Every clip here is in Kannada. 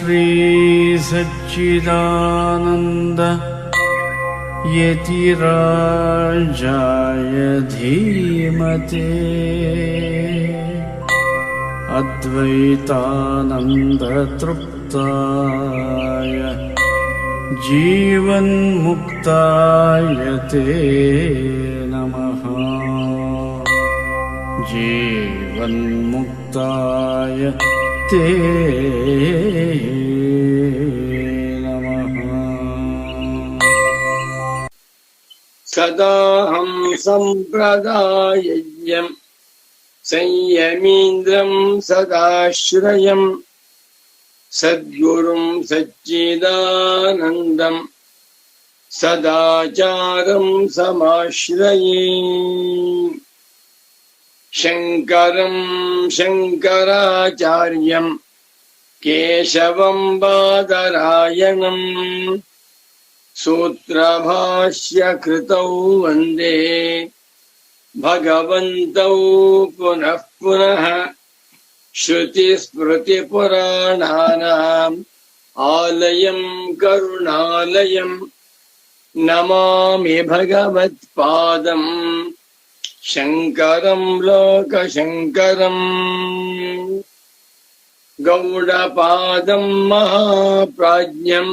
श्री सच्चिदानंद यतिराजाय धीमते अद्वैतानंद तृप्ताय जीवन्मुक्ताय ते नमः। जीवन्मुक्ताय ते नमः। सदाहं सम्प्रदायज्ञं संयमीन्द्रं सदाश्रयं सद्गुरुं सच्चिदानन्दं सदाचारं समाश्रये। शङ्करं शङ्कराचार्यं केशवं बादरायणं सूत्रभाष्यकृतौ वन्दे भगवन्तौ पुनः पुनः। श्रुतिस्मृतिपुराणानाम् आलयं करुणालयं नमामि भगवत्पादं शङ्करं लोकशङ्करम्। गौडपादं महाप्राज्ञं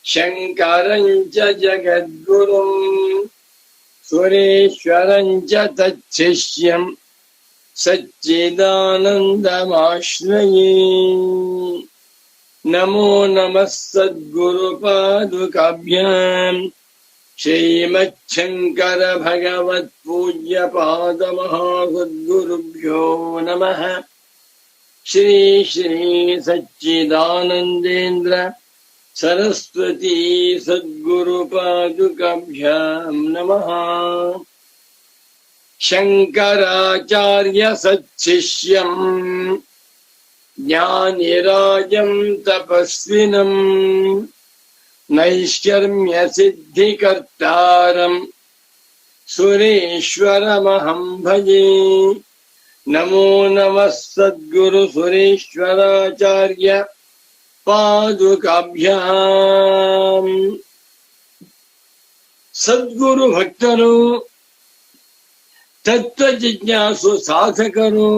शङ्करं च जगद्गुरुं सुरेश्वरं च तच्छिष्यं सच्चिदानन्दमाश्रये। नमो नमः सद्गुरुपादुकाभ्यां श्रीमच्छङ्कर भगवत्पूज्यपादमहासद्गुरुभ्यो नमः। श्री श्री सच्चिदानन्देन्द्र सरस्वती सद्गुरुपादुकाभ्यां नमः। शङ्कराचार्य सच्छिष्यं ज्ञानिराजं तपस्विनं नैष्कर्म्यसिद्धिकर्तारं सुरेश्वरमहं भजे। नमो नमः सद्गुरु सुरेश्वराचार्य पादुकाभ्यां। सद्गुरु भक्तರು, ತತ್ವ ಜಿಜ್ಞಾಸು ಸಾಧಕರು,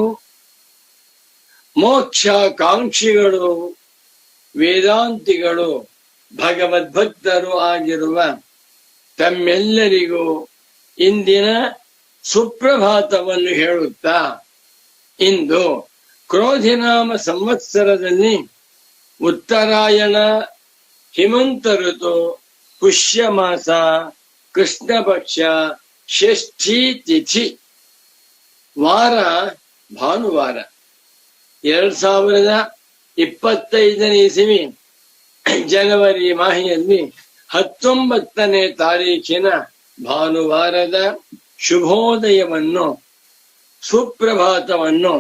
ಮೋಕ್ಷಾಕಾಂಕ್ಷಿಗಳು, ವೇದಾಂತಿಗಳು, ಭಗವದ್ಭಕ್ತರು ಆಗಿರುವ ತಮ್ಮೆಲ್ಲರಿಗೂ ಇಂದಿನ ಸುಪ್ರಭಾತವನ್ನು ಹೇಳುತ್ತಾ, ಇಂದು ಕ್ರೋಧಿನಾಮ ಸಂವತ್ಸರದಲ್ಲಿ ಉತ್ತರಾಯಣ ಹಿಮಂತ ಋತು ಪುಷ್ಯ ಮಾಸ ಕೃಷ್ಣ ಪಕ್ಷ ಷಷ್ಠಿ ತಿಥಿ, ವಾರ ಭಾನುವಾರ, 2025ನೇ ಇಸವಿ ಜನವರಿ ಮಾಹೆಯಲ್ಲಿ 19ನೇ ತಾರೀಖಿನ ಭಾನುವಾರದ ಶುಭೋದಯವನ್ನು ಸುಪ್ರಭಾತವನ್ನು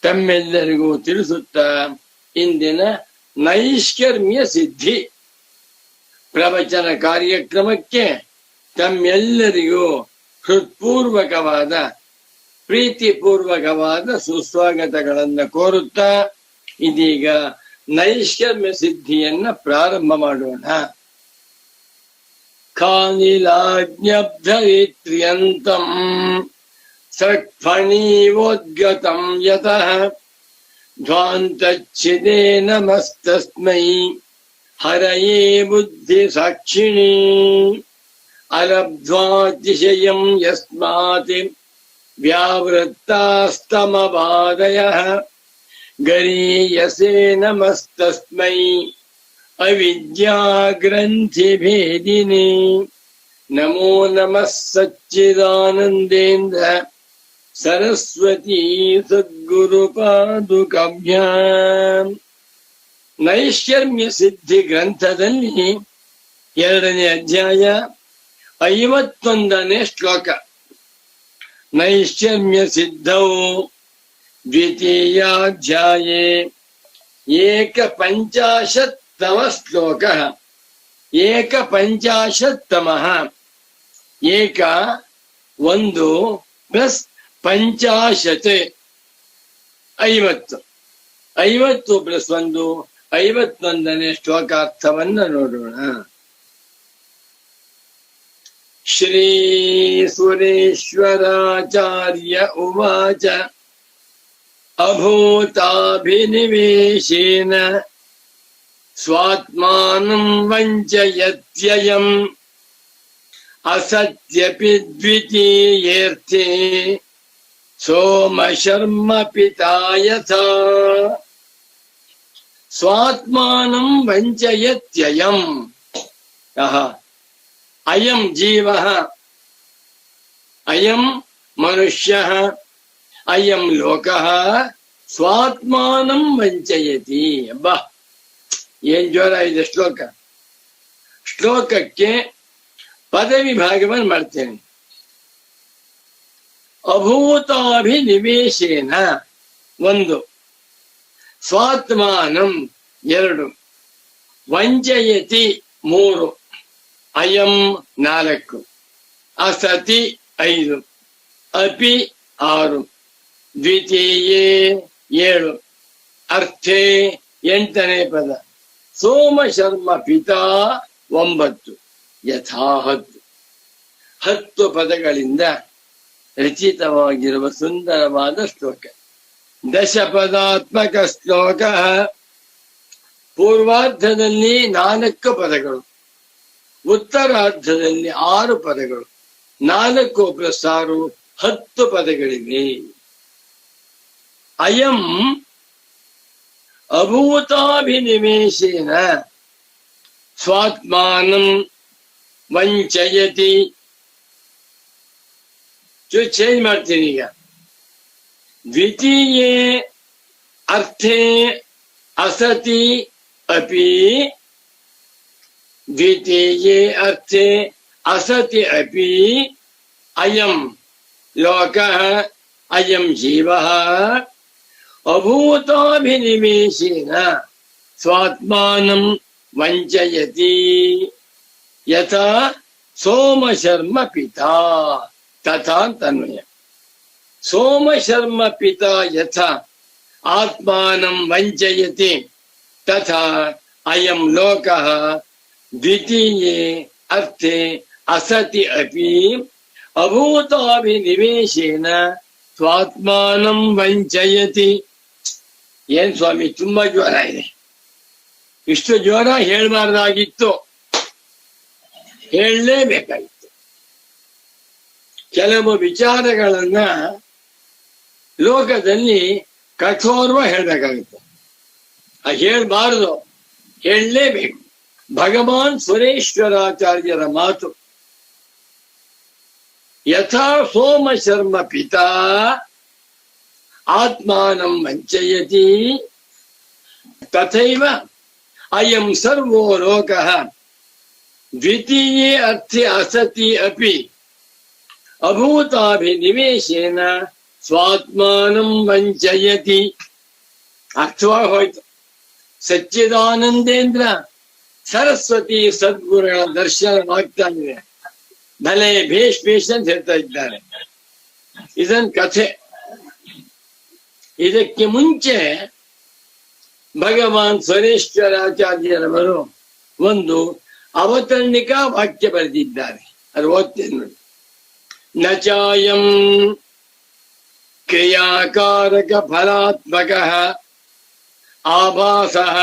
ತಮ್ಮೆಲ್ಲರಿಗೂ ತಿಳಿಸುತ್ತಾ ಇಂದಿನ ನೈಷ್ಕರ್ಮ್ಯ ಸಿದ್ಧಿ ಪ್ರವಚನ ಕಾರ್ಯಕ್ರಮಕ್ಕೆ ತಮ್ಮೆಲ್ಲರಿಗೂ ಹೃತ್ಪೂರ್ವಕವಾದ ಪ್ರೀತಿಪೂರ್ವಕವಾದ ಸುಸ್ವಾಗತಗಳನ್ನು ಕೋರುತ್ತಾ ಇದೀಗ ನೈಷ್ಕರ್ಮ್ಯ ಸಿದ್ಧಿಯನ್ನ ಪ್ರಾರಂಭ ಮಾಡೋಣ. ಖಾನಿಲಾಜ್ಞಬ್ಧರಿತ್ರ್ಯಂತಂ ಸೃಕ್ಫಣೀವೋದ್ಗತಂ ಯತಃ ಧ್ವಾಂತಚ್ಛಿದೇ ನಮಸ್ತಸ್ಮೈ ಹರಯೇ ಬುದ್ಧಿ ಸಾಕ್ಷಿಣೀ ಅಲಬ್ಧ್ವಾತಿಶಯಂ ಯಸ್ಮಾತ್ ವ್ಯಾವೃತ್ತಾಸ್ತಮಬಾಧಯಃ ಗರೀಯಸೇ ನಮಸ್ತಸ್ಮೈ ಅವಿದ್ಯಾಗ್ರಂಥಿಭೇದಿನೇ. ನಮೋ ನಮಃ ಸಚ್ಚಿದಾನಂದೇಂದ್ರ ಸರಸ್ವತೀ ಸದ್ಗುರುಪಾದುಕಾಭ್ಯಾಂ. ನೈಷ್ಕರ್ಮ್ಯ ಸಿದ್ಧಿ ಗ್ರಂಥದಲ್ಲಿ 2ನೇ ಅಧ್ಯಾಯ 51ನೇ ಶ್ಲೋಕ. ನೈಷ್ಕರ್ಮ್ಯ ಸಿದ್ಧೌ ದ್ವಿತೀಯಾಧ್ಯಾಯೇ 51 ಶ್ಲೋಕಃ. 51 ಏಕ 1 ಪ್ಲಸ್ 50 50 50 ಪ್ಲಸ್ 1 51ನೇ ಶ್ಲೋಕಾರ್ಥವನ್ನ ನೋಡೋಣ. ಶ್ರೀ ಸುರೇಶ್ವರಾಚಾರ್ಯ ಉವಾಚ ಅಭೂತಾಭಿನಿವೇಶೇನ ಸ್ವಾತ್ಮಾನಂ ವಂಚಯತ್ಯಯಂ ಅಸತ್ಯಪಿ ದ್ವಿತೀಯೇರ್ಥೇ ಸೋಮಶರ್ಮ ಪಿತಾ ಯಥಾ ಸ್ವಾತ್ಮಾನಂ ವಂಚಯತ್ಯಯಂ. ಅಯಂ ಜೀವಃ, ಅಯಂ ಮನುಷ್ಯಃ, ಅಯಂ ಲೋಕಃ ಸ್ವಾತ್ಮಾನಂ ವಂಚಯತಿ. ಅಬ್ಬಾ ಏನ್ ಜ್ವರ ಇದೆ ಶ್ಲೋಕ. ಶ್ಲೋಕಕ್ಕೆ ಪದವಿಭಾಗವನ್ನು ಮಾಡ್ತೇನೆ. ಅಭೂತಾಭಿನಿವೇಶೇನ 1, ಸ್ವಾತ್ಮಾನಂ 2, ವಂಚಯತಿ 3, ಅಯಂ 4, ಅಸತಿ 5, ಅಪಿ 6, ದ್ವಿತೀಯೇ 7, ಅರ್ಥೇ 8ನೇ ಪದ, ಸೋಮಶರ್ಮ ಪಿತಾ 9, ಯಥಾ 10 ಪದಗಳಿಂದ ರಚಿತವಾಗಿರುವ ಸುಂದರವಾದ ಶ್ಲೋಕ. ದಶಪದಾತ್ಮಕ ಶ್ಲೋಕ. ಪೂರ್ವಾರ್ಧದಲ್ಲಿ 4 ಪದಗಳು, ಉತ್ತರಾರ್ಧದಲ್ಲಿ 6 ಪದಗಳು, 4 + 6 10 ಪದಗಳಿವೆ. ಅಯಂ ಅಭೂತಾಭಿನಿವೇಶೇನ ಸ್ವಾತ್ಮಾನಂ ವಂಚಯತಿ. ಚೇಂಜ್ ಮಾಡ್ತೀನಿ ಈಗ. ದ್ವಿತೀಯೇ ಅರ್ಥೇ ಅಸತಿ ಅಪಿ, ದ್ವಿತೀಯೇ ಅರ್ಥೇ ಅಸತಿ ಅಪಿ ಅಯಂ ಲೋಕಃ ಅಯಂ ಜೀವಃ ಅಭೂತಾಭಿನಿವೇಶೇನ ಸ್ವಾತ್ಮಾನಂ ವಂಚಯತಿ ಯಥಾ ಸೋಮಶರ್ಮ ಪಿತಾ ತಥಾ ತನ್ವಯ. ಸೋಮಶರ್ಮ ಪಿತಾ ಯಥಾ ಆತ್ಮಾನಂ ವಂಚಯತಿ ತಥಾ ಅಯಂ ಲೋಕಃ ದ್ವಿತೀಯೇ ಅರ್ಥೇ ಅಸತಿ ಅಪಿ ಅಭೂತಾಭಿನಿವೇಶೇನ ಸ್ವಾತ್ಮಾನಂ ವಂಚಯತಿ. ಏನ್ ಸ್ವಾಮಿ ತುಂಬಾ ಜ್ವರ ಇದೆ, ಇಷ್ಟು ಜ್ವರ ಹೇಳ್ಬಾರ್ದಾಗಿತ್ತು, ಹೇಳಲೇಬೇಕಾಗಿತ್ತು. ಕೆಲವು ವಿಚಾರಗಳನ್ನ ಲೋಕದಲ್ಲಿ ಕಠೋರವ ಹೇಳ್ಬೇಕಾಗುತ್ತೆ, ಹೇಳ್ಬಾರ್ದು, ಹೇಳಲೇಬೇಕು. ಭಗವಾನ್ ಸುರೇಶ್ವರಾಚಾರ್ಯರ ಮಾತು. ಯಥಾ ಸೋಮಶರ್ಮ ಪಿತಾ ಆತ್ಮಾನಂ ವಂಚಯತಿ ತಥೈವ ಅಯಂ ಸರ್ವೋ ಲೋಕಃ ದ್ವಿತೀಯೇ ಅರ್ಥೆ ಅಸತಿ ಅಪಿ ಅಭೂತಾಭಿನಿವೇಶೇನ ಸ್ವಾತ್ಮಾನಂ ವಂಚಯತಿ. ಅರ್ಥವಾಗಿ ಹೋಯ್ತು. ಸಚ್ಚಿದಾನಂದೇಂದ್ರ ಸರಸ್ವತಿ ಸದ್ಗುರುಗಳ ದರ್ಶನವಾಗ್ತಾ ಇದೆ. ಭಲೆ ಭೇಷ್ ಭೇಷ್ ಅಂತ ಹೇಳ್ತಾ ಇದ್ದಾರೆ. ಇದನ್ ಕಥೆ. ಇದಕ್ಕೆ ಮುಂಚೆ ಭಗವಾನ್ ಸ್ವರೇಶ್ವರಾಚಾರ್ಯರವರು ಒಂದು ಅವತರಣಿಕಾ ವಾಕ್ಯ ಬರೆದಿದ್ದಾರೆ. ಅದು ಓದ್ತೇನೆ ನೋಡಿ. ನಚಾಯಂ ಕ್ರಿಯಾಕಾರಕ ಫಲಾತ್ಮಕ ಆಭಾಸಃ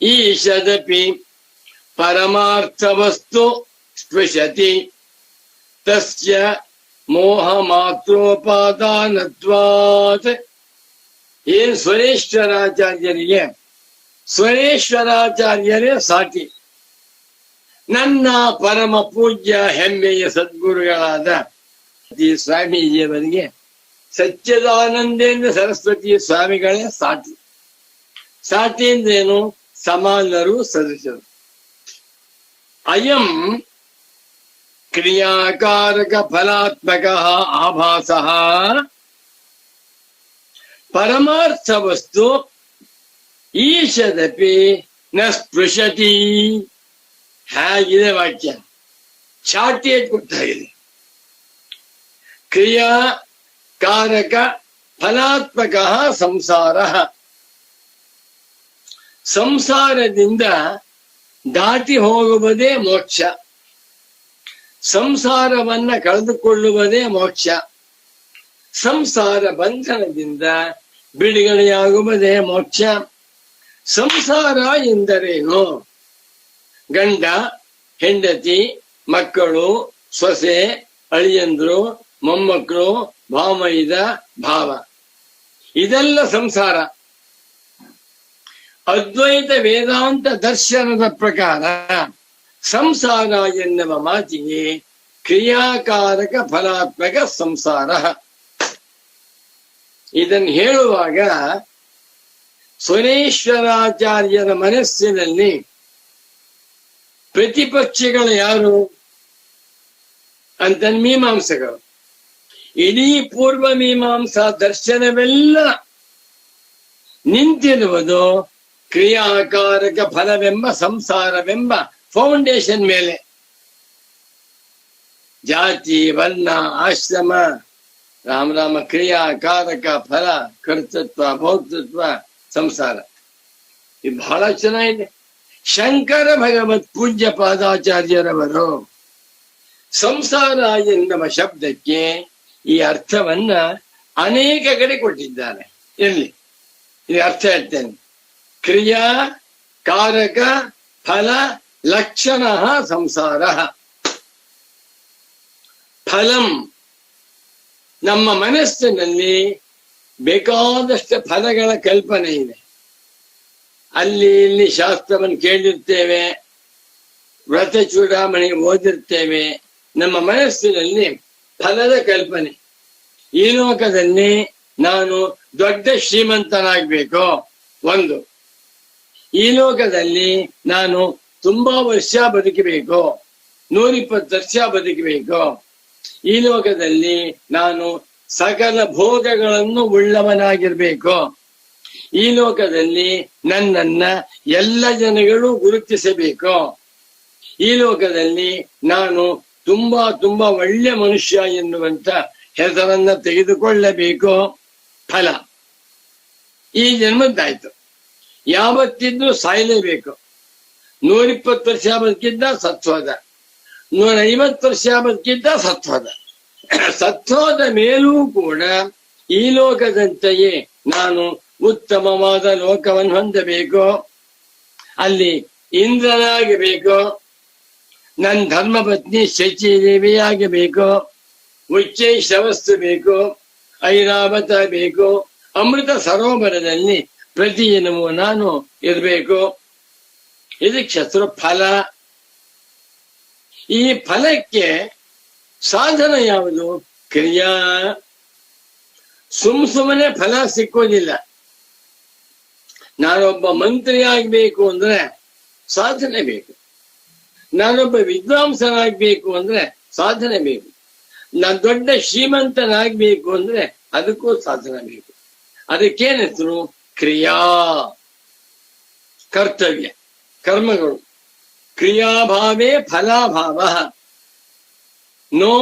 ಈಶದಪಿ ಪರಮಾರ್ಥವಸ್ತು ಸ್ಪೃಶತಿ ತಸ್ಯ ಮೋಹ ಮಾತ್ರೋಪಾದಾನತ್ವಾತ್. ಏನ್ ಸ್ವರೇಶ್ವರಾಚಾರ್ಯರಿಗೆ ಸ್ವರೇಶ್ವರಾಚಾರ್ಯರೇ ಸಾಟಿ. ನನ್ನ ಪರಮ ಪೂಜ್ಯ ಹೆಮ್ಮೆಯ ಸದ್ಗುರುಗಳಾದ ಸ್ವಾಮೀಜಿಯವರಿಗೆ ಸಚ್ಚಿದಾನಂದೇಂದ್ರ ಸರಸ್ವತಿ ಸ್ವಾಮಿಗಳೇ ಸಾಟಿ. ಸಾಟಿ ಅಂದ್ರೇನು? ಸಮಾನರು, ಸದಸ್ಯರು. ಅಯಂ ಕ್ರಿಯಾಕಾರಕ ಫಲಾತ್ಮಕ ಆಭಾಸಃ ಪರಮಾರ್ಥ ವಸ್ತು ಈಶದಪಿ ನ ಸ್ಪೃಶತಿ. ಹೇಗಿದೆ ವಾಕ್ಯ? ಚಾಟಿ ಕೊಟ್ಟಾಗಿದೆ. ಕ್ರಿಯಾ ಕಾರಕ ಫಲಾತ್ಮಕ ಸಂಸಾರ. ಸಂಸಾರದಿಂದ ದಾಟಿ ಹೋಗುವುದೇ ಮೋಕ್ಷ, ಸಂಸಾರವನ್ನ ಕಳೆದುಕೊಳ್ಳುವುದೇ ಮೋಕ್ಷ, ಸಂಸಾರ ಬಂಧನದಿಂದ ಬಿಡುಗಡೆಯಾಗುವುದೇ ಮೋಕ್ಷ. ಸಂಸಾರ ಎಂದರೇನು? ಗಂಡ, ಹೆಂಡತಿ, ಮಕ್ಕಳು, ಸೊಸೆ, ಅಳಿಯಂದ್ರು, ಮೊಮ್ಮಕ್ಕಳು, ಭಾಮೈದ, ಭಾವ, ಇದೆಲ್ಲ ಸಂಸಾರ. ಅದ್ವೈತ ವೇದಾಂತ ದರ್ಶನದ ಪ್ರಕಾರ ಸಂಸಾರ ಎನ್ನುವ ಮಾತಿಗೆ ಕ್ರಿಯಾಕಾರಕ ಫಲಾತ್ಮಕ ಸಂಸಾರ. ಇದನ್ನು ಹೇಳುವಾಗ ಸುರೇಶ್ವರಾಚಾರ್ಯರ ಮನಸ್ಸಿನಲ್ಲಿ ಪ್ರತಿಪಕ್ಷಿಗಳು ಯಾರು ಅಂತ ಮೀಮಾಂಸೆಗಳು. ಇಡೀ ಪೂರ್ವ ಮೀಮಾಂಸಾ ದರ್ಶನವೆಲ್ಲ ನಿಂತಿರುವುದು ಕ್ರಿಯಾಕಾರಕ ಫಲವೆಂಬ ಸಂಸಾರವೆಂಬ ಫೌಂಡೇಶನ್ ಮೇಲೆ. ಜಾತಿ, ವರ್ಣ, ಆಶ್ರಮ, ರಾಮ ಕ್ರಿಯಾಕಾರಕ ಫಲ, ಕರ್ತೃತ್ವ, ಭೋಕ್ತೃತ್ವ, ಸಂಸಾರ, ಇದು ಬಹಳ ಚೆನ್ನಾಗಿದೆ. ಶಂಕರ ಭಗವತ್ ಪೂಜ್ಯ ಪಾದಾಚಾರ್ಯರವರು ಸಂಸಾರ ಎನ್ನುವ ಶಬ್ದಕ್ಕೆ ಈ ಅರ್ಥವನ್ನ ಅನೇಕ ಕಡೆ ಕೊಟ್ಟಿದ್ದಾರೆ. ಎಲ್ಲಿ ಇದು ಅರ್ಥ ಹೇಳ್ತೇನೆ. ಕ್ರಿಯಾ ಕಾರಕ ಫಲ ಲಕ್ಷಣ ಸಂಸಾರ. ಫಲಂ, ನಮ್ಮ ಮನಸ್ಸಿನಲ್ಲಿ ಬೇಕಾದಷ್ಟು ಫಲಗಳ ಕಲ್ಪನೆ ಇದೆ. ಅಲ್ಲಿ ಇಲ್ಲಿ ಶಾಸ್ತ್ರವನ್ನು ಕೇಳಿರ್ತೇವೆ, ವ್ರತ ಚೂಡಾಮಣಿ ಓದಿರ್ತೇವೆ. ನಮ್ಮ ಮನಸ್ಸಿನಲ್ಲಿ ಫಲದ ಕಲ್ಪನೆ. ಈ ಲೋಕದಲ್ಲಿ ನಾನು ದೊಡ್ಡ ಶ್ರೀಮಂತನಾಗ್ಬೇಕು ಒಂದು, ಈ ಲೋಕದಲ್ಲಿ ನಾನು ತುಂಬಾ ವರ್ಷ ಬದುಕಬೇಕು, 120 ವರ್ಷ ಬದುಕಬೇಕು, ಈ ಲೋಕದಲ್ಲಿ ನಾನು ಸಕಲ ಭೋಗಗಳನ್ನು ಉಳ್ಳವನಾಗಿರ್ಬೇಕು, ಈ ಲೋಕದಲ್ಲಿ ನನ್ನನ್ನ ಎಲ್ಲ ಜನಗಳು ಗುರುತಿಸಬೇಕು, ಈ ಲೋಕದಲ್ಲಿ ನಾನು ತುಂಬಾ ತುಂಬಾ ಒಳ್ಳೆ ಮನುಷ್ಯ ಎನ್ನುವಂತ ಹೆಸರನ್ನ ತೆಗೆದುಕೊಳ್ಳಬೇಕು. ಫಲ ಈ ಜನ್ಮದ್ದಾಯ್ತು. ಯಾವತ್ತಿದ್ರೂ ಸಾಯಲೇಬೇಕು. 120 ವರ್ಷ ಬದುಕಿದ್ದ ಸತ್ವದ, 150 ವರ್ಷ ಬದುಕಿದ್ದ ಸತ್ವದ. ಸತ್ವದ ಮೇಲೂ ಕೂಡ ಈ ಲೋಕದಂತೆಯೇ ನಾನು ಉತ್ತಮವಾದ ಲೋಕವನ್ನು ಹೊಂದಬೇಕು, ಅಲ್ಲಿ ಇಂದ್ರನಾಗಬೇಕು, ನನ್ನ ಧರ್ಮಪತ್ನಿ ಶಚಿದೇವಿಯಾಗಬೇಕು, ಉಚ್ಚೈ ಶ್ರವಸ್ತು ಬೇಕು, ಐರಾವತ ಬೇಕು, ಅಮೃತ ಸರೋವರದಲ್ಲಿ ಪ್ರತಿದಿನವೂ ನಾನು ಇರಬೇಕು. ಇದಕ್ಕೆ ಹೆಸರು ಫಲ. ಈ ಫಲಕ್ಕೆ ಸಾಧನ ಯಾವುದು? ಕ್ರಿಯಾ. ಸುಮ್ಮನೆ ಫಲ ಸಿಕ್ಕೋದಿಲ್ಲ. ನಾನೊಬ್ಬ ಮಂತ್ರಿ ಆಗ್ಬೇಕು ಅಂದ್ರೆ ಸಾಧನೆ ಬೇಕು, ನಾನೊಬ್ಬ ವಿದ್ವಾಂಸನಾಗ್ಬೇಕು ಅಂದ್ರೆ ಸಾಧನೆ ಬೇಕು, ನಾನು ದೊಡ್ಡ ಶ್ರೀಮಂತನಾಗ್ಬೇಕು ಅಂದ್ರೆ ಅದಕ್ಕೂ ಸಾಧನೆ ಬೇಕು. ಅದಕ್ಕೇನ್ ಹೆಸರು? ಕ್ರಿಯಾ. ಕರ್ತವ್ಯ, ಕರ್ಮಗಳು. ಕ್ರಿಯಾಭಾವೇ ಫಲಾಭಾವ. No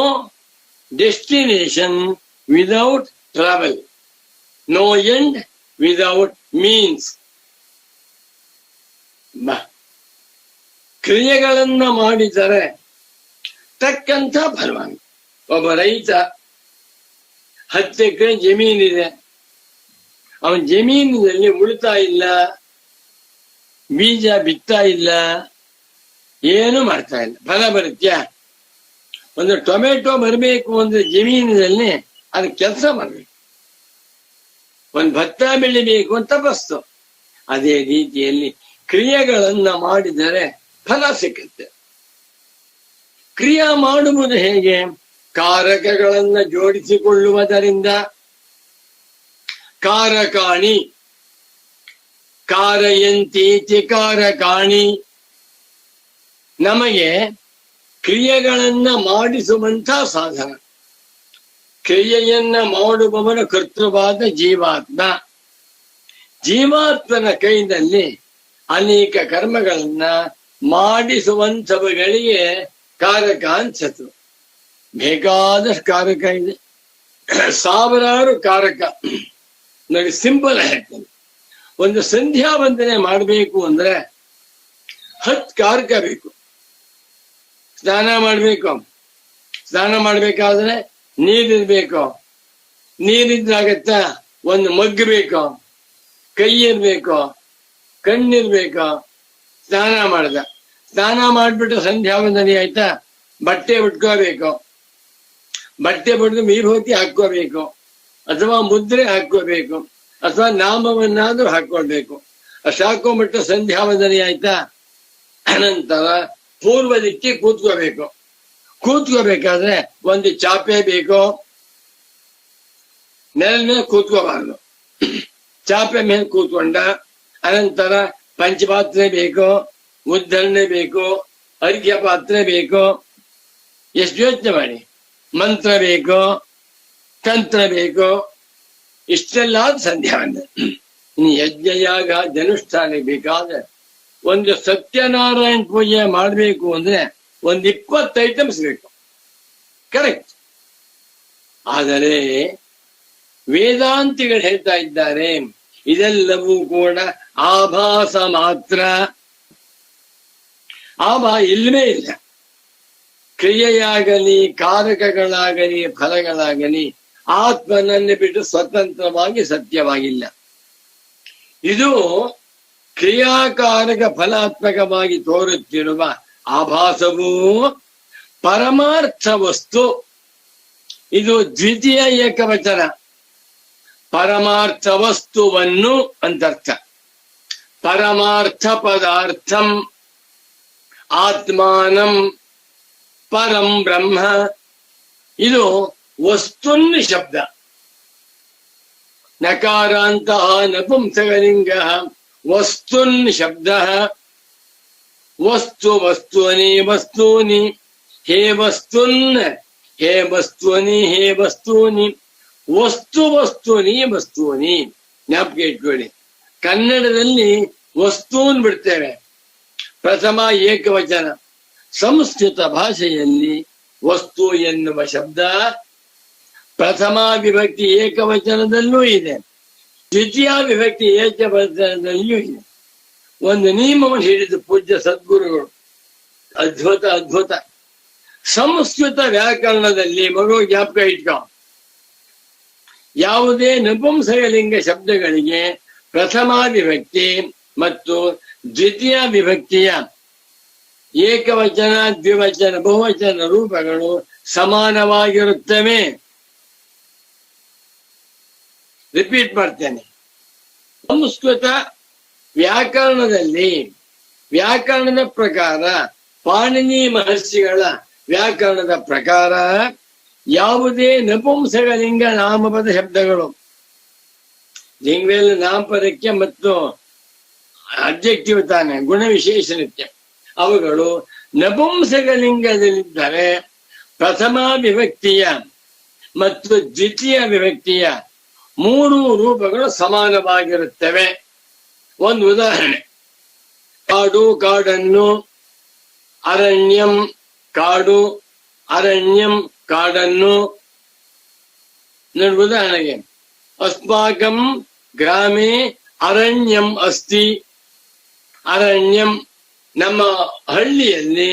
destination without travel, no end without means. ಕ್ರಿಯೆಗಳನ್ನ ಮಾಡಿದರೆ ತಕ್ಕಂಥ ಫಲವಾಗುತ್ತೆ. ಒಬ್ಬ ರೈತ 10 ಎಕರೆ ಜಮೀನಿದೆ, ಅವನ ಜಮೀನಿನಲ್ಲಿ ಉಳ್ತಾ ಇಲ್ಲ, ಬೀಜ ಬಿತ್ತಾ ಇಲ್ಲ, ಏನು ಮಾಡ್ತಾ ಇಲ್ಲ, ಫಲ ಬರುತ್ತ್ಯಾ? ಒಂದು ಟೊಮೆಟೊ ಬರಬೇಕು ಅಂದ್ರೆ ಜಮೀನಿನಲ್ಲಿ ಅದು ಕೆಲಸ ಮಾಡ್ಬೇಕು, ಒಂದು ಭತ್ತ ಬೆಳಿಬೇಕು ಅಂತ ತಪಸ್ಸು. ಅದೇ ರೀತಿಯಲ್ಲಿ ಕ್ರಿಯೆಗಳನ್ನ ಮಾಡಿದರೆ ಫಲ ಸಿಕ್ಕುತ್ತೆ. ಕ್ರಿಯಾ ಮಾಡುವುದು ಹೇಗೆ? ಕಾರಕಗಳನ್ನ ಜೋಡಿಸಿಕೊಳ್ಳುವುದರಿಂದ. ಕಾರಕಾಣಿ ಕಾರಯಂತೀತಿ ಕಾರಕಾಣಿ. ನಮಗೆ ಕ್ರಿಯೆಗಳನ್ನ ಮಾಡಿಸುವಂತ ಸಾಧನ. ಕ್ರಿಯೆಯನ್ನ ಮಾಡುವವನ ಕರ್ತೃವಾದ ಜೀವಾತ್ಮ. ಜೀವಾತ್ಮನ ಕೈನಲ್ಲಿ ಅನೇಕ ಕರ್ಮಗಳನ್ನ ಮಾಡಿಸುವಂಥವುಗಳಿಗೆ ಕಾರಕ ಅನ್ಸತ್ತು. ಬೇಕಾದಷ್ಟು ಕಾರಕ ಇದೆ, ಸಾವಿರಾರು ಕಾರಕ. ನೋಡಿ, ಸಿಂಪಲ್ ಹೇಳ್ತೇನೆ. ಒಂದು ಸಂಧ್ಯಾ ವಂದನೆ ಮಾಡಬೇಕು ಅಂದ್ರೆ 10 ಕಾರ್ಕ ಬೇಕು. ಸ್ನಾನ ಮಾಡ್ಬೇಕು. ಸ್ನಾನ ಮಾಡ್ಬೇಕಾದ್ರೆ ನೀರಿರ್ಬೇಕು. ನೀರಿದ್ರಾಗತ್ತ ಒಂದು ಮಗ್ಗು ಬೇಕು, ಕೈ ಇರ್ಬೇಕು, ಕಣ್ಣಿರ್ಬೇಕು. ಸ್ನಾನ ಮಾಡ್ದ. ಸ್ನಾನ ಮಾಡ್ಬಿಟ್ಟು ಸಂಧ್ಯಾ ವಂದನೆ ಆಯ್ತಾ, ಬಟ್ಟೆ ಉಟ್ಕೋಬೇಕು. ಬಟ್ಟೆ ಬಿಟ್ಟು ವಿಭೂತಿ ಹಾಕೋಬೇಕು, ಅಥವಾ ಮುದ್ರೆ ಹಾಕೋಬೇಕು, ಅಥವಾ ನಾಮವನ್ನಾದ್ರೂ ಹಾಕೊಳ್ಬೇಕು. ಅಷ್ಟು ಹಾಕೊಂಡ್ಬಿಟ್ಟು ಸಂಧ್ಯಾ ವಂದನೆ ಆಯ್ತಾ, ಅನಂತರ ಪೂರ್ವ ದಿಕ್ಕಿ ಕೂತ್ಕೋಬೇಕು. ಕೂತ್ಕೋಬೇಕಾದ್ರೆ ಒಂದು ಚಾಪೆ ಬೇಕು. ನೆಲ ಮೇಲೆ ಕೂತ್ಕೋಬಾರ್ದು. ಚಾಪೆ ಮೇಲೆ ಕೂತ್ಕೊಂಡ ಅನಂತರ ಪಂಚಪಾತ್ರೆ ಬೇಕು, ಉದ್ಧರಣೆ ಬೇಕು, ಅರ್ಘ್ಯ ಪಾತ್ರೆ ಬೇಕು. ಎಷ್ಟು ಯೋಚನೆ ಮಾಡಿ. ಮಂತ್ರ ಬೇಕು, ತಂತ್ರ ಬೇಕು, ಇಷ್ಟೆಲ್ಲ ಸಂಧ್ಯಾ ವಂದನೆ. ಇನ್ನು ಯಜ್ಞಯಾಗ ಧನುಷ್ಠಾನ ಬೇಕಾದ್ರೆ ಒಂದು ಸತ್ಯನಾರಾಯಣ ಪೂಜೆ ಮಾಡಬೇಕು ಅಂದ್ರೆ ಒಂದು 20 ಐಟಮ್ಸ್ ಬೇಕು. ಕರೆಕ್ಟ್. ಆದರೆ ವೇದಾಂತಿಗಳು ಹೇಳ್ತಾ ಇದ್ದಾರೆ ಇದೆಲ್ಲವೂ ಕೂಡ ಆಭಾಸ ಮಾತ್ರ. ಆಭಾ ಇಲ್ಲವೇ ಇಲ್ಲ. ಕ್ರಿಯೆಯಾಗಲಿ, ಕಾರಕಗಳಾಗಲಿ, ಫಲಗಳಾಗಲಿ ಆತ್ಮನನ್ನು ಬಿಟ್ಟು ಸ್ವತಂತ್ರವಾಗಿ ಸತ್ಯವಾಗಿಲ್ಲ. ಇದು ಕ್ರಿಯಾಕಾರಕ ಫಲಾತ್ಮಕವಾಗಿ ತೋರುತ್ತಿರುವ ಆಭಾಸವೂ ಪರಮಾರ್ಥ ವಸ್ತು. ಇದು ದ್ವಿತೀಯ ಏಕವಚನ. ಪರಮಾರ್ಥ ವಸ್ತುವನ್ನು ಅಂತರ್ಥ. ಪರಮಾರ್ಥ ಪದಾರ್ಥಂ ಆತ್ಮಾನಂ ಪರಂ ಬ್ರಹ್ಮ. ಇದು ವಸ್ತುನ್ ಶಬ್ದ. ನಕಾರಾಂತ ನಪುಂಸಕಲಿಂಗ ವಸ್ತುನ್ ಶಬ್ದ. ವಸ್ತು ವಸ್ತೂನಿ ವಸ್ತೂನಿ ಹೇ ವಸ್ತುನ್ ಹೇ ವಸ್ತೂನಿ ಹೇ ವಸ್ತೂನಿ ವಸ್ತು ವಸ್ತೂನಿ ವಸ್ತೂನಿ. ಜ್ಞಾಪಕ ಇಟ್ಕೊಳ್ಳಿ. ಕನ್ನಡದಲ್ಲಿ ವಸ್ತೂನ್ ಬಿಡ್ತೇವೆ, ಪ್ರಥಮ ಏಕವಚನ. ಸಂಸ್ಕೃತ ಭಾಷೆಯಲ್ಲಿ ವಸ್ತು ಎನ್ನುವ ಶಬ್ದ ಪ್ರಥಮ ವಿಭಕ್ತಿ ಏಕವಚನದಲ್ಲೂ ಇದೆ, ದ್ವಿತೀಯ ವಿಭಕ್ತಿ ಏಕವಚನದಲ್ಲಿಯೂ ಇದೆ. ಒಂದು ನಿಯಮವನ್ನು ಹಿಡಿದು ಪೂಜ್ಯ ಸದ್ಗುರುಗಳು. ಅದ್ಭುತ ಅದ್ಭುತ. ಸಂಸ್ಕೃತ ವ್ಯಾಕರಣದಲ್ಲಿ ಮಗು ಜ್ಞಾಪಕ ಇಟ್ಕೊ, ಯಾವುದೇ ನಪುಂಸಕಲಿಂಗ ಶಬ್ದಗಳಿಗೆ ಪ್ರಥಮ ವಿಭಕ್ತಿ ಮತ್ತು ದ್ವಿತೀಯ ವಿಭಕ್ತಿಯ ಏಕವಚನ, ದ್ವಿವಚನ, ಬಹುವಚನ ರೂಪಗಳು ಸಮಾನವಾಗಿರುತ್ತವೆ. ರಿಪೀಟ್ ಮಾಡ್ತೇನೆ. ಸಂಸ್ಕೃತ ವ್ಯಾಕರಣದಲ್ಲಿ ವ್ಯಾಕರಣದ ಪ್ರಕಾರ, ಪಾಣಿನಿ ಮಹರ್ಷಿಗಳ ವ್ಯಾಕರಣದ ಪ್ರಕಾರ ಯಾವುದೇ ನಪುಂಸಕಲಿಂಗ ನಾಮಪದ ಶಬ್ದಗಳು, ಲಿಂಗವೇಲ ನಾಮಪದಕ್ಕೆ ಮತ್ತು ಅಬ್ಜೆಕ್ಟಿವ್ ತಾನೆ, ಗುಣವಿಶೇಷಣಕ್ಕೆ, ಅವುಗಳು ನಪುಂಸಕಲಿಂಗದಲ್ಲಿದ್ದರೆ ಪ್ರಥಮ ವಿಭಕ್ತಿಯ ಮತ್ತು ದ್ವಿತೀಯ ವಿಭಕ್ತಿಯ 3 ರೂಪಗಳು ಸಮಾನವಾಗಿರುತ್ತವೆ. ಒಂದು ಉದಾಹರಣೆ, ಕಾಡು ಕಾಡನ್ನು, ಅರಣ್ಯಂ ಕಾಡು, ಅರಣ್ಯಂ ಕಾಡನ್ನು. ನೋಡಿ ಉದಾಹರಣೆಗೆ, ಅಸ್ಮಾಕಂ ಗ್ರಾಮೇ ಅರಣ್ಯಂ ಅಸ್ತಿ. ಅರಣ್ಯಂ ನಮ್ಮ ಹಳ್ಳಿಯಲ್ಲಿ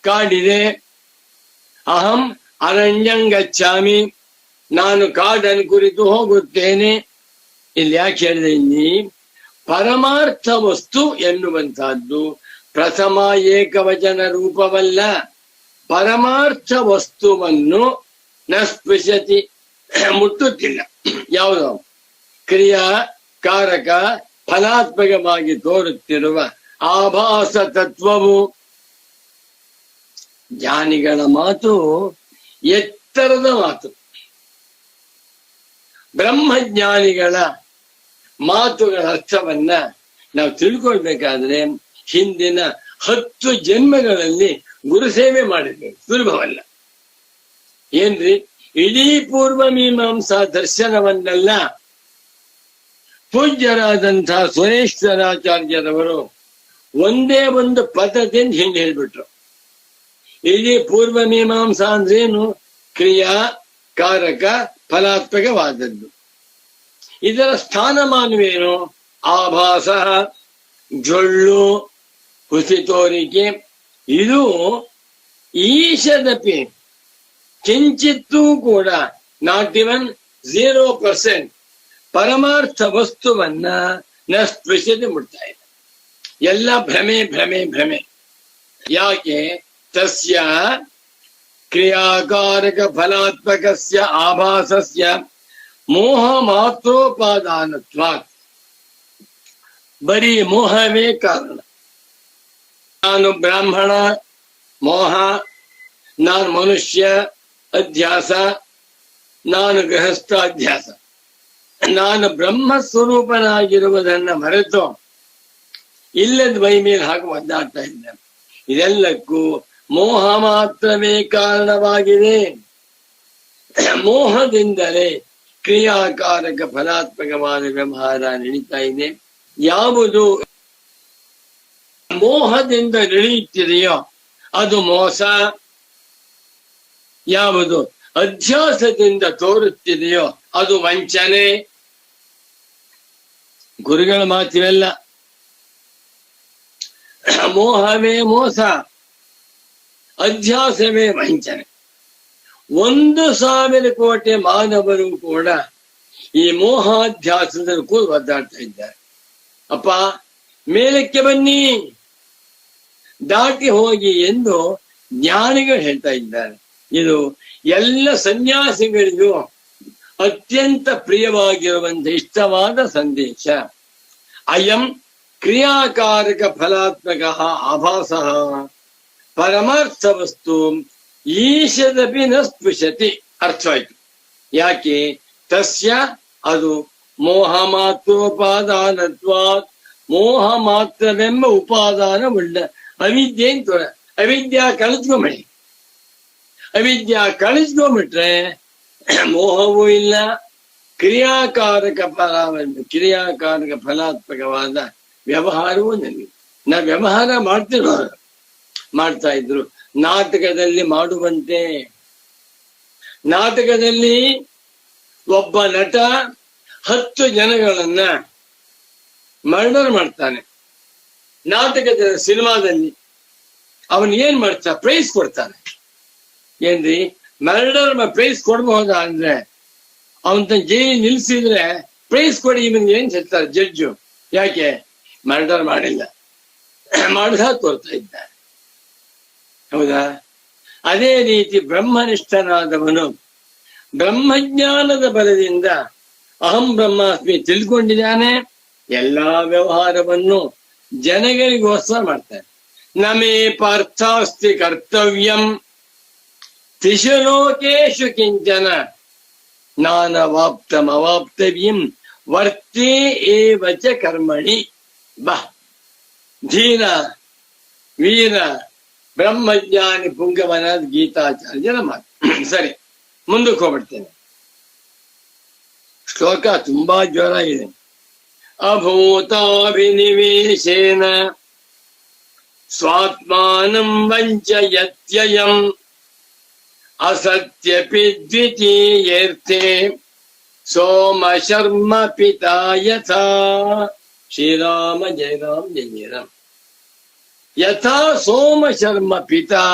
ಕಾಡಿದೆ. ಅಹಂ ಅರಣ್ಯಂ ಗಚ್ಚಾಮಿ, ನಾನು ಕಾಡನ್ನು ಕುರಿತು ಹೋಗುತ್ತೇನೆ. ಇಲ್ಲಿ ಯಾಕೆ ಹೇಳಿದೆ, ಇಲ್ಲಿ ಪರಮಾರ್ಥ ವಸ್ತು ಎನ್ನುವಂತಹದ್ದು ಪ್ರಥಮ ಏಕವಚನ ರೂಪವಲ್ಲ. ಪರಮಾರ್ಥ ವಸ್ತುವನ್ನು ನ ಸ್ಪೃಶತಿ, ಮುಟ್ಟುತ್ತಿಲ್ಲ. ಯಾವುದು? ಕ್ರಿಯಾ ಕಾರಕ ಫಲಾತ್ಮಕವಾಗಿ ತೋರುತ್ತಿರುವ ಆಭಾಸ ತತ್ವವು. ಜ್ಞಾನಿಗಳ ಮಾತು ಎತ್ತರದ ಮಾತು. ಬ್ರಹ್ಮಜ್ಞಾನಿಗಳ ಮಾತುಗಳ ಅರ್ಥವನ್ನ ನಾವು ತಿಳ್ಕೊಳ್ಬೇಕಾದ್ರೆ ಹಿಂದಿನ 10 ಜನ್ಮಗಳಲ್ಲಿ ಗುರುಸೇವೆ ಮಾಡಿರ್ಬೇಕು. ಸುಲಭವಲ್ಲ. ಏನ್ರಿ, ಇಡೀ ಪೂರ್ವ ಮೀಮಾಂಸಾ ದರ್ಶನವನ್ನೆಲ್ಲ ಪೂಜ್ಯರಾದಂತಹ ಸುರೇಶ್ವರಾಚಾರ್ಯರವರು ಒಂದೇ ಒಂದು ಪದ್ಧತಿಯಿಂದ ಹಿಂದೆ ಹೇಳ್ಬಿಟ್ರು. ಇಡೀ ಪೂರ್ವ ಮೀಮಾಂಸಾ ಅಂದ್ರೇನು? ಕ್ರಿಯಾ ಕಾರಕ ಫಲಾತ್ಮಕವಾದದ್ದು. ಇದರ ಸ್ಥಾನಮಾನವೇನು? ಆಭಾಸ, ಜೊಳ್ಳು, ಹುಸಿ ತೋರಿಕೆ, ಇದು ಈಶದಪಿ ಕಿಂಚಿತ್ತೂ ಕೂಡ ನಾಟ್ ಇವನ್ 0% ಪರಮಾರ್ಥ ವಸ್ತುವನ್ನ ನ ಸ್ಪೃಶತೆ ಮುಟ್ತಾ ಇದೆ. ಎಲ್ಲ ಭ್ರಮೆ ಭ್ರಮೆ ಭ್ರಮೆ. ಯಾಕೆ? ತಸ್ಯ ಕ್ರಿಯಾಕಾರಕ ಫಲಾತ್ಮಕಸ್ಯ ಆಭಾಸಸ್ಯ ಮೋಹ ಮಾತ್ರೋಪಾದಾನತ್ವಾತ್. ಬರೀ ಮೋಹವೇ ಕಾರಣ. ನಾನು ಬ್ರಾಹ್ಮಣ ಮೋಹ, ನಾನು ಮನುಷ್ಯ ಅಧ್ಯಾಸ, ನಾನು ಗೃಹಸ್ಥ ಅಧ್ಯಾಸ, ನಾನು ಬ್ರಹ್ಮ ಸ್ವರೂಪನಾಗಿರುವುದನ್ನ ಮರೆತು ಇಲ್ಲದ ಮೈ ಮೇಲೆ ಹಾಕಿ ಒದ್ದಾಡ್ತಾ ಇದ್ದೇನೆ. ಇದೆಲ್ಲಕ್ಕೂ ಮೋಹ ಮಾತ್ರವೇ ಕಾರಣವಾಗಿದೆ. ಮೋಹದಿಂದಲೇ ಕ್ರಿಯಾಕಾರಕ ಫಲಾತ್ಮಕವಾದ ವ್ಯವಹಾರ ನಡೀತಾ ಇದೆ. ಯಾವುದು ಮೋಹದಿಂದ ನಡೆಯುತ್ತಿದೆಯೋ ಅದು ಮೋಸ, ಯಾವುದು ಅಧ್ಯಾಸದಿಂದ ತೋರುತ್ತಿದೆಯೋ ಅದು ವಂಚನೆ. ಗುರುಗಳ ಮಾತಿವೆಲ್ಲ. ಮೋಹವೇ ಮೋಸ, ಅಧ್ಯಾಸವೇ ವಂಚನೆ. 1,000 ಕೋಟಿ ಮಾನವರು ಕೂಡ ಈ ಮೋಹಾಧ್ಯಾಸದ ಕೂಡ ಒದ್ದಾಡ್ತಾ ಇದ್ದಾರೆ. ಅಪ್ಪ ಮೇಲಕ್ಕೆ ಬನ್ನಿ, ದಾಟಿ ಹೋಗಿ ಎಂದು ಜ್ಞಾನಿಗಳು ಹೇಳ್ತಾ ಇದ್ದಾರೆ. ಇದು ಎಲ್ಲ ಸನ್ಯಾಸಿಗಳಿಗೂ ಅತ್ಯಂತ ಪ್ರಿಯವಾಗಿರುವಂತ ಇಷ್ಟವಾದ ಸಂದೇಶ. ಅಯಂ ಕ್ರಿಯಾಕಾರಕ ಫಲಾತ್ಮಕ ಆಭಾಸ ಪರಮಾರ್ಥ ವಸ್ತು ಈಶದಪಿ ನ ಸ್ಪೃಶತಿ. ಅರ್ಥವಾಯ್ತು. ಯಾಕೆ? ತಸ್ಯ ಅದು ಮೋಹ ಮಾತ್ರೋಪಾದಾನತ್ವಾತ್. ಮೋಹ ಮಾತ್ರವೆಂಬ ಉಪಾದಾನ ಉಳ್ಳ ಅವಿದ್ಯೆ ಅಂತ. ಅವಿದ್ಯಾ ಕಳಿಸ್ಕೊಂಬಿಡಿ. ಅವಿದ್ಯಾ ಕಳಿಸ್ಕೊಂಡ್ಬಿಟ್ರೆ ಮೋಹವೂ ಇಲ್ಲ, ಕ್ರಿಯಾಕಾರಕ ಫಲಾತ್ಮಕವಾದ ವ್ಯವಹಾರವೂ ನನಗೆ. ನಾ ವ್ಯವಹಾರ ಮಾಡ್ತಾ ಇದ್ರು. ನಾಟಕದಲ್ಲಿ ಮಾಡುವಂತೆ. ನಾಟಕದಲ್ಲಿ ಒಬ್ಬ ನಟ 10 ಜನಗಳನ್ನ ಮರ್ಡರ್ ಮಾಡ್ತಾನೆ. ನಾಟಕದ ಸಿನಿಮಾದಲ್ಲಿ ಅವನ್ ಏನ್ ಮಾಡ್ತಾ? ಪ್ರೈಸ್ ಕೊಡ್ತಾನೆ. ಏನ್ರಿ ಮರ್ಡರ್ ಪ್ರೈಸ್ ಕೊಡ್ಬಹುದಾ ಅಂದ್ರೆ ಅವನ ಜೈಲಿ ನಿಲ್ಸಿದ್ರೆ ಪ್ರೈಸ್ ಕೊಡಿ ಇವನ್ಗೆ ಏನ್ ಹೇಳ್ತಾರೆ ಜಡ್ಜು. ಯಾಕೆ? ಮರ್ಡರ್ ಮಾಡಿಲ್ಲ, ಮಾಡಿದ ತೋರ್ತಾ ಇದ್ದಾರೆ. ಹೌದಾ? ಅದೇ ರೀತಿ ಬ್ರಹ್ಮನಿಷ್ಠನಾದವನು ಬ್ರಹ್ಮಜ್ಞಾನದ ಬಲದಿಂದ ಅಹಂ ಬ್ರಹ್ಮಾಸ್ಮಿ ತಿಳ್ಕೊಂಡಿದ್ದಾನೆ. ಎಲ್ಲಾ ವ್ಯವಹಾರವನ್ನು ಜನಗಳಿಗೋಸ್ಕರ ಮಾಡ್ತಾನೆ. ನಮೇ ಪಾರ್ಥಾಸ್ತಿ ಕರ್ತವ್ಯಂ ತ್ರಿಷು ಲೋಕೇಶು ಕಿಂಚನ ನಾನವಾಪ್ತಮವಾಪ್ತವ್ಯಂ ವರ್ತೇ ಏವಚ ಕರ್ಮಣಿ. ಬಾ ಧೀರ ವೀರ ಬ್ರಹ್ಮಜ್ಞಾನಿ ಪುಂಗವನಾದ ಗೀತಾಚಾರ್ಯನ ಮಾತು. ಸರಿ, ಮುಂದಕ್ಕೆ ಹೋಗ್ಬಿಡ್ತೇನೆ. ಶ್ಲೋಕ ತುಂಬಾ ಜೋರಾಗಿದೆ. ಅಭೂತಾಭಿನಿವೇಶೇನ ಸ್ವಾತ್ಮಾನಂ ವಂಚಯತ್ಯಯಂ ಅಸತ್ಯಪಿ ದ್ವಿತೀಯೇರ್ಥೆ ಸೋಮ ಶರ್ಮ ಪಿತಾ ಯಥಾ. ಶ್ರೀರಾಮ ಜಯ ರಾಮ ಜಯ ರಾಮ. ಯಥಾ ಸೋಮ ಶರ್ಮ ಪಿತಾ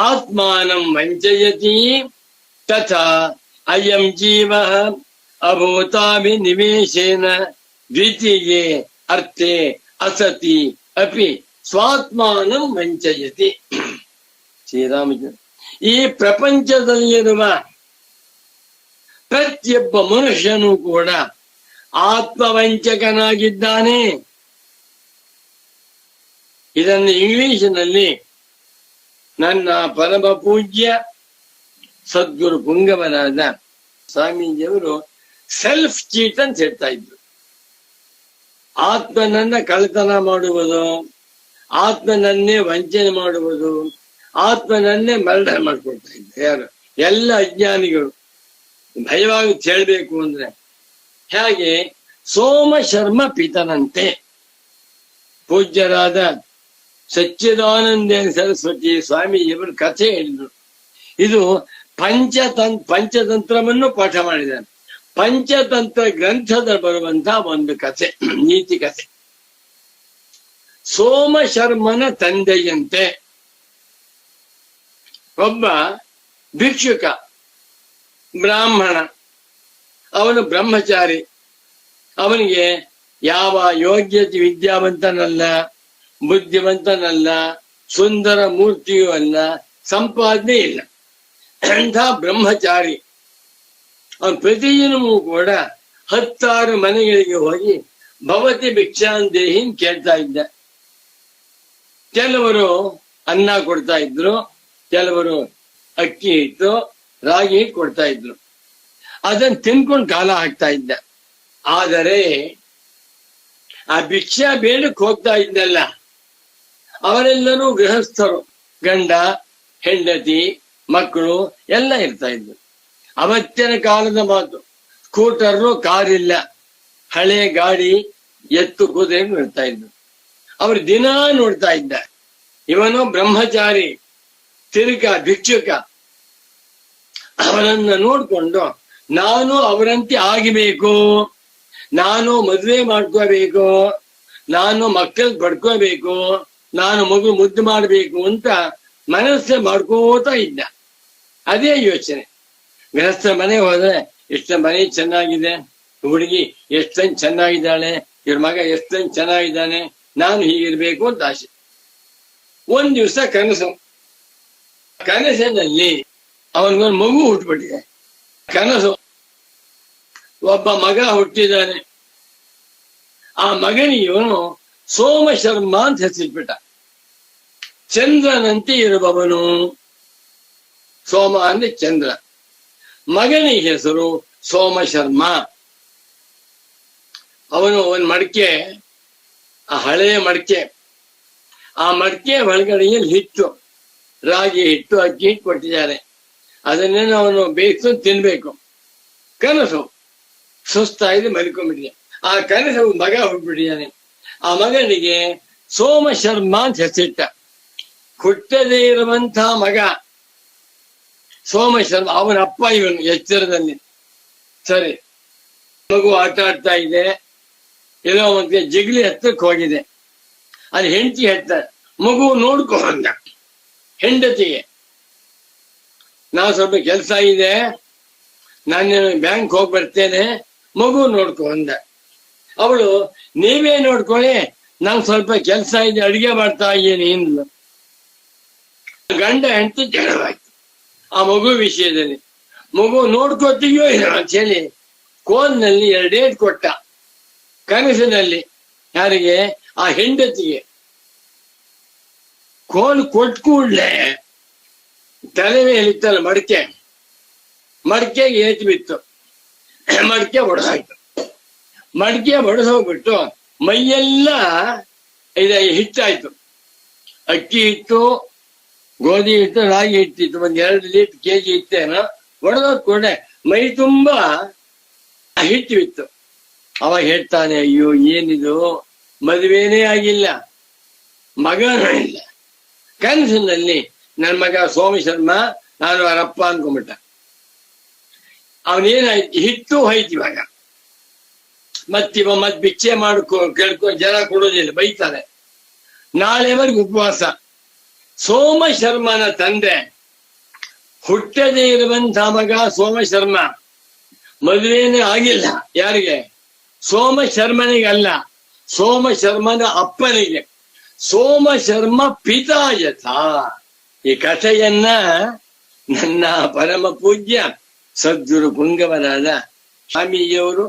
ಆತ್ಮಾನಂ ವಂಚಯತಿ ತಥಾ ಅಯಂ ಜೀವಃ ಅಭೂತಾಭಿನಿವೇಶೇನ ದ್ವಿತೀಯೇ ಅರ್ಥೆ ಅಸತಿ ಅಪಿ ಸ್ವಾತ್ಮಾನಂ ವಂಚಯತಿ. ಶ್ರೀರಾಮಚಂದ್ರ, ಈ ಪ್ರಪಂಚದಲ್ಲಿರುವ ಪ್ರತಿಯೊಬ್ಬ ಮನುಷ್ಯನೂ ಕೂಡ ಆತ್ಮವಂಚಕನಾಗಿದ್ದಾನೆ. ಇದನ್ನು ಇಂಗ್ಲಿಷಿನಲ್ಲಿ ನನ್ನ ಪರಮ ಪೂಜ್ಯ ಸದ್ಗುರು ಪುಂಗವನಾದ ಸ್ವಾಮೀಜಿಯವರು ಸೆಲ್ಫ್ ಚೀಟ್ ಅಂತ ಹೇಳ್ತಾ ಇದ್ರು. ಆತ್ಮನನ್ನ ಕಳ್ಳತನ ಮಾಡುವುದು, ಆತ್ಮನನ್ನೇ ವಂಚನೆ ಮಾಡುವುದು, ಆತ್ಮನನ್ನೇ ಮರ್ಡರ್ ಮಾಡ್ಕೊಳ್ತಾ ಇದ್ದ ಯಾರು? ಎಲ್ಲ ಅಜ್ಞಾನಿಗಳು. ಭಯವಾಗಿ ಹೇಳ್ಬೇಕು ಅಂದ್ರೆ ಹೇಗೆ? ಸೋಮ ಶರ್ಮ ಪಿತನಂತೆ. ಪೂಜ್ಯರಾದ ಸಚ್ಚಿದಾನಂದ ಸರಸ್ವತಿ ಸ್ವಾಮೀಜಿಯವರು ಕಥೆ ಹೇಳಿದ್ರು. ಇದು ಪಂಚತಂತ್ರವನ್ನು ಪಾಠ ಮಾಡಿದ್ದಾರೆ. ಪಂಚತಂತ್ರ ಗ್ರಂಥದ ಬರುವಂತ ಒಂದು ಕಥೆ, ನೀತಿ ಕಥೆ. ಸೋಮಶರ್ಮನ ತಂದೆಯಂತೆ ಒಬ್ಬ ಭಿಕ್ಷುಕ, ಬ್ರಾಹ್ಮಣ, ಅವನು ಬ್ರಹ್ಮಚಾರಿ. ಅವನಿಗೆ ಯಾವ ಯೋಗ್ಯತೆ, ವಿದ್ಯಾವಂತನಲ್ಲ, ಬುದ್ಧಿವಂತನಲ್ಲ, ಸುಂದರ ಮೂರ್ತಿಯೂ ಅಲ್ಲ, ಸಂಪಾದನೆ ಇಲ್ಲ. ಅಂಥ ಬ್ರಹ್ಮಚಾರಿ. ಅವನು ಪ್ರತಿದಿನವೂ ಕೂಡ 10 ಮನೆಗಳಿಗೆ ಹೋಗಿ ಭವತಿ ಭಿಕ್ಷಾಂದೇಹಿನ್ ಕೇಳ್ತಾ ಇದ್ದ. ಕೆಲವರು ಅನ್ನ ಕೊಡ್ತಾ ಇದ್ರು, ಕೆಲವರು ಅಕ್ಕಿ ಹಿಟ್ಟು, ರಾಗಿ ಹಿಟ್ಟು ಕೊಡ್ತಾ ಇದ್ರು. ಅದನ್ನ ತಿನ್ಕೊಂಡು ಕಾಲ ಹಾಕ್ತಾ ಇದ್ದ. ಆದರೆ ಆ ಭಿಕ್ಷಾ ಬೇಡಕ್ಕೆ ಹೋಗ್ತಾ ಇದ್ದಲ್ಲ, ಅವರೆಲ್ಲರೂ ಗೃಹಸ್ಥರು, ಗಂಡ ಹೆಂಡತಿ ಮಕ್ಕಳು ಎಲ್ಲ ಇರ್ತಾ ಇದ್ರು. ಅವತ್ತಿನ ಕಾಲದ ಮಾತು, ಸ್ಕೂಟರ್ ಕಾರಿಲ್ಲ, ಹಳೆ ಗಾಡಿ ಎತ್ತು ಕುದುರೆ ಇರ್ತಾ ಇದ್ರು. ಅವರು ದಿನಾ ನೋಡ್ತಾ ಇದ್ದ, ಇವನು ಬ್ರಹ್ಮಚಾರಿ, ತಿರುಗ ಭಿಕ್ಷುಕ. ಅವರನ್ನ ನೋಡ್ಕೊಂಡು ನಾನು ಅವರಂತೆ ಆಗಬೇಕು, ನಾನು ಮದುವೆ ಮಾಡ್ಕೋಬೇಕು, ನಾನು ಮಕ್ಕಳು ಪಡ್ಕೋಬೇಕು, ನಾನು ಮಗು ಮುದ್ದು ಮಾಡಬೇಕು ಅಂತ ಮನಸ್ಸೆ ಮಾಡ್ಕೋತಾ ಇದ್ದ. ಅದೇ ಯೋಚನೆ. ಗೃಹಸ್ಥ ಮನೆ ಹೋದ್ರೆ ಎಷ್ಟು ಮನೆ ಚೆನ್ನಾಗಿದೆ, ಹುಡುಗಿ ಎಷ್ಟೊಂದು ಚೆನ್ನಾಗಿದ್ದಾಳೆ, ಇವ್ರ ಮಗ ಎಷ್ಟೊಂದು ಚೆನ್ನಾಗಿದ್ದಾನೆ, ನಾನು ಹೀಗಿರ್ಬೇಕು ಅಂತ ಆಸೆ. ಒಂದ್ ದಿವಸ ಕನಸಿನಲ್ಲಿ ಅವನಿಗೊಂದು ಮಗು ಹುಟ್ಟುಬಿಟ್ಟಿದೆ. ಕನಸು, ಒಬ್ಬ ಮಗ ಹುಟ್ಟಿದ್ದಾನೆ. ಆ ಮಗನಿಗೆ ಇವನು ಸೋಮಶರ್ಮ ಅಂತ ಹೆಸರಿಟ್ಬಿಟ್ಟ. ಚಂದ್ರನಂತೆ ಇರುವವನು, ಸೋಮ ಅಂದ್ರೆ ಚಂದ್ರ. ಮಗನಿಗೆ ಹೆಸರು ಸೋಮಶರ್ಮ. ಅವನು ಒಂದು ಮಡಕೆ, ಆ ಹಳೆಯ ಮಡಕೆ, ಆ ಮಡಕೆ ಒಳಗಡೆಯಲ್ಲಿ ಹಿಟ್ಟು, ರಾಗಿ ಹಿಟ್ಟು, ಅಕ್ಕಿ ಹಿಟ್ಟು ಕೊಟ್ಟಿದ್ದಾರೆ. ಅದನ್ನೇನು ಅವನು ಬೇಯಿಸ್ಕೊಂಡು ತಿನ್ಬೇಕು. ಕನಸು, ಸುಸ್ತಾಗಿದೆ, ಮಲ್ಕೊಂಡ್ಬಿಟ್ಟಿದೆ. ಆ ಕನಸು ಮಗ ಹುಟ್ಬಿಟ್ಟಿದ್ದಾನೆ. ಆ ಮಗನಿಗೆ ಸೋಮಶರ್ಮ ಅಂತ ಹೆಸರಿಟ್ಟ. ಹುಟ್ಟದೇ ಇರುವಂತ ಮಗ ಸೋಮಶರ್ಮ. ಅವನ ಅಪ್ಪ ಇವನು ಎಚ್ಚರದಲ್ಲಿ. ಸರಿ, ಮಗು ಆಟ ಆಡ್ತಾ ಇದೆ, ಎಲ್ಲೋ ಒಂದು ಜಿಗ್ಲಿ ಹತ್ತಕ್ಕೆ ಹೋಗಿದೆ. ಅದು ಹೆಂಡತಿ ಹೇಳ್ತಾರೆ, ಮಗು ನೋಡ್ಕೊ ಅಂದ ಹೆಂಡತಿಗೆ. ನಾವು ಸ್ವಲ್ಪ ಕೆಲಸ ಇದೆ, ನಾನು ಬ್ಯಾಂಕ್ ಹೋಗಿ ಬರ್ತೇನೆ, ಮಗು ನೋಡ್ಕೊ ಅಂದ. ಅವಳು, ನೀವೇ ನೋಡ್ಕೊಳ್ಳಿ, ನಂಗೆ ಸ್ವಲ್ಪ ಕೆಲಸ ಇದೆ, ಅಡಿಗೆ ಮಾಡ್ತಾ ಇದ್ದೀನಿ ಅಂದ್ಲು. ಗಂಡ ಹೆಂಡತಿ ಜಗಳವಾಯ್ತು ಆ ಮಗು ವಿಷಯದಲ್ಲಿ. ಮಗು ನೋಡ್ಕೋತೀಯೋ ಇಲ್ಲ ಅಂತ ಹೇಳಿ ಕೋಲ್ನಲ್ಲಿ 2 ಏಟು ಕೊಟ್ಟ ಕನಸಿನಲ್ಲಿ. ಯಾರಿಗೆ? ಆ ಹೆಂಡತಿಗೆ. ಕೋಲ್ ಕೊಟ್ಟ ಕೂಡ್ಲೆ ತಲೆ ಮೇಲೆ ಇತ್ತಲ್ಲ ಮಡಕೆಗೆ ಏಟು ಬಿತ್ತು. ಮಡಕೆ ಒಡೆದಾಯ್ತು. ಮಡಕೆ ಒಡೆದೋಗ್ಬಿಟ್ಟು ಮೈಯೆಲ್ಲ ಹಿಟ್ಟಾಯ್ತು. ಅಕ್ಕಿ ಹಿಟ್ಟು, ಗೋಧಿ ಹಿಟ್ಟು, ರಾಗಿ ಹಿಟ್ಟಿತ್ತು, 1-2 ಲೀಟರ್ ಕೆಜಿ ಹಿಟ್ಟೇನೋ ಒಡೆದೋದ್ ಕೂಡ ಮೈ ತುಂಬಾ ಹಿಟ್ಟು ಬಿತ್ತು. ಅವಾಗ ಹೇಳ್ತಾನೆ, ಅಯ್ಯೋ ಏನಿದು, ಮದುವೆನೇ ಆಗಿಲ್ಲ, ಮಗನೂ ಇಲ್ಲ. ಕನಸಿನಲ್ಲಿ ನನ್ನ ಮಗ ಸೋಮಶರ್ಮ, ನಾನು ಅವರಪ್ಪ ಅನ್ಕೊಂಡ್ಬಿಟ್ಟ. ಅವನೇನಾಯ್ತು, ಹಿಟ್ಟು ಹೋಯ್ತು. ಇವಾಗ ಮತ್ ಭಿಕ್ಷೆ ಕೇಳ್ಕೊ, ಜನ ಕೊಡೋದಿಲ್ಲ, ಬೈತಾರೆ. ನಾಳೆವರೆಗೆ ಉಪವಾಸ. ಸೋಮಶರ್ಮನ ತಂದೆ, ಹುಟ್ಟದೇ ಇರುವಂತ ಮಗ ಸೋಮಶರ್ಮ, ಮದುವೆನೇ ಆಗಿಲ್ಲ. ಯಾರಿಗೆ? ಸೋಮಶರ್ಮನಿಗೆ ಅಲ್ಲ, ಸೋಮಶರ್ಮನ ಅಪ್ಪನಿಗೆ. ಸೋಮಶರ್ಮ ಪಿತಾಯಥ. ಈ ಕಥೆಯನ್ನ ನನ್ನ ಪರಮ ಪೂಜ್ಯ ಸದ್ಗುರು ಪುಂಗವರಾದ ಸ್ವಾಮೀಜಿಯವರು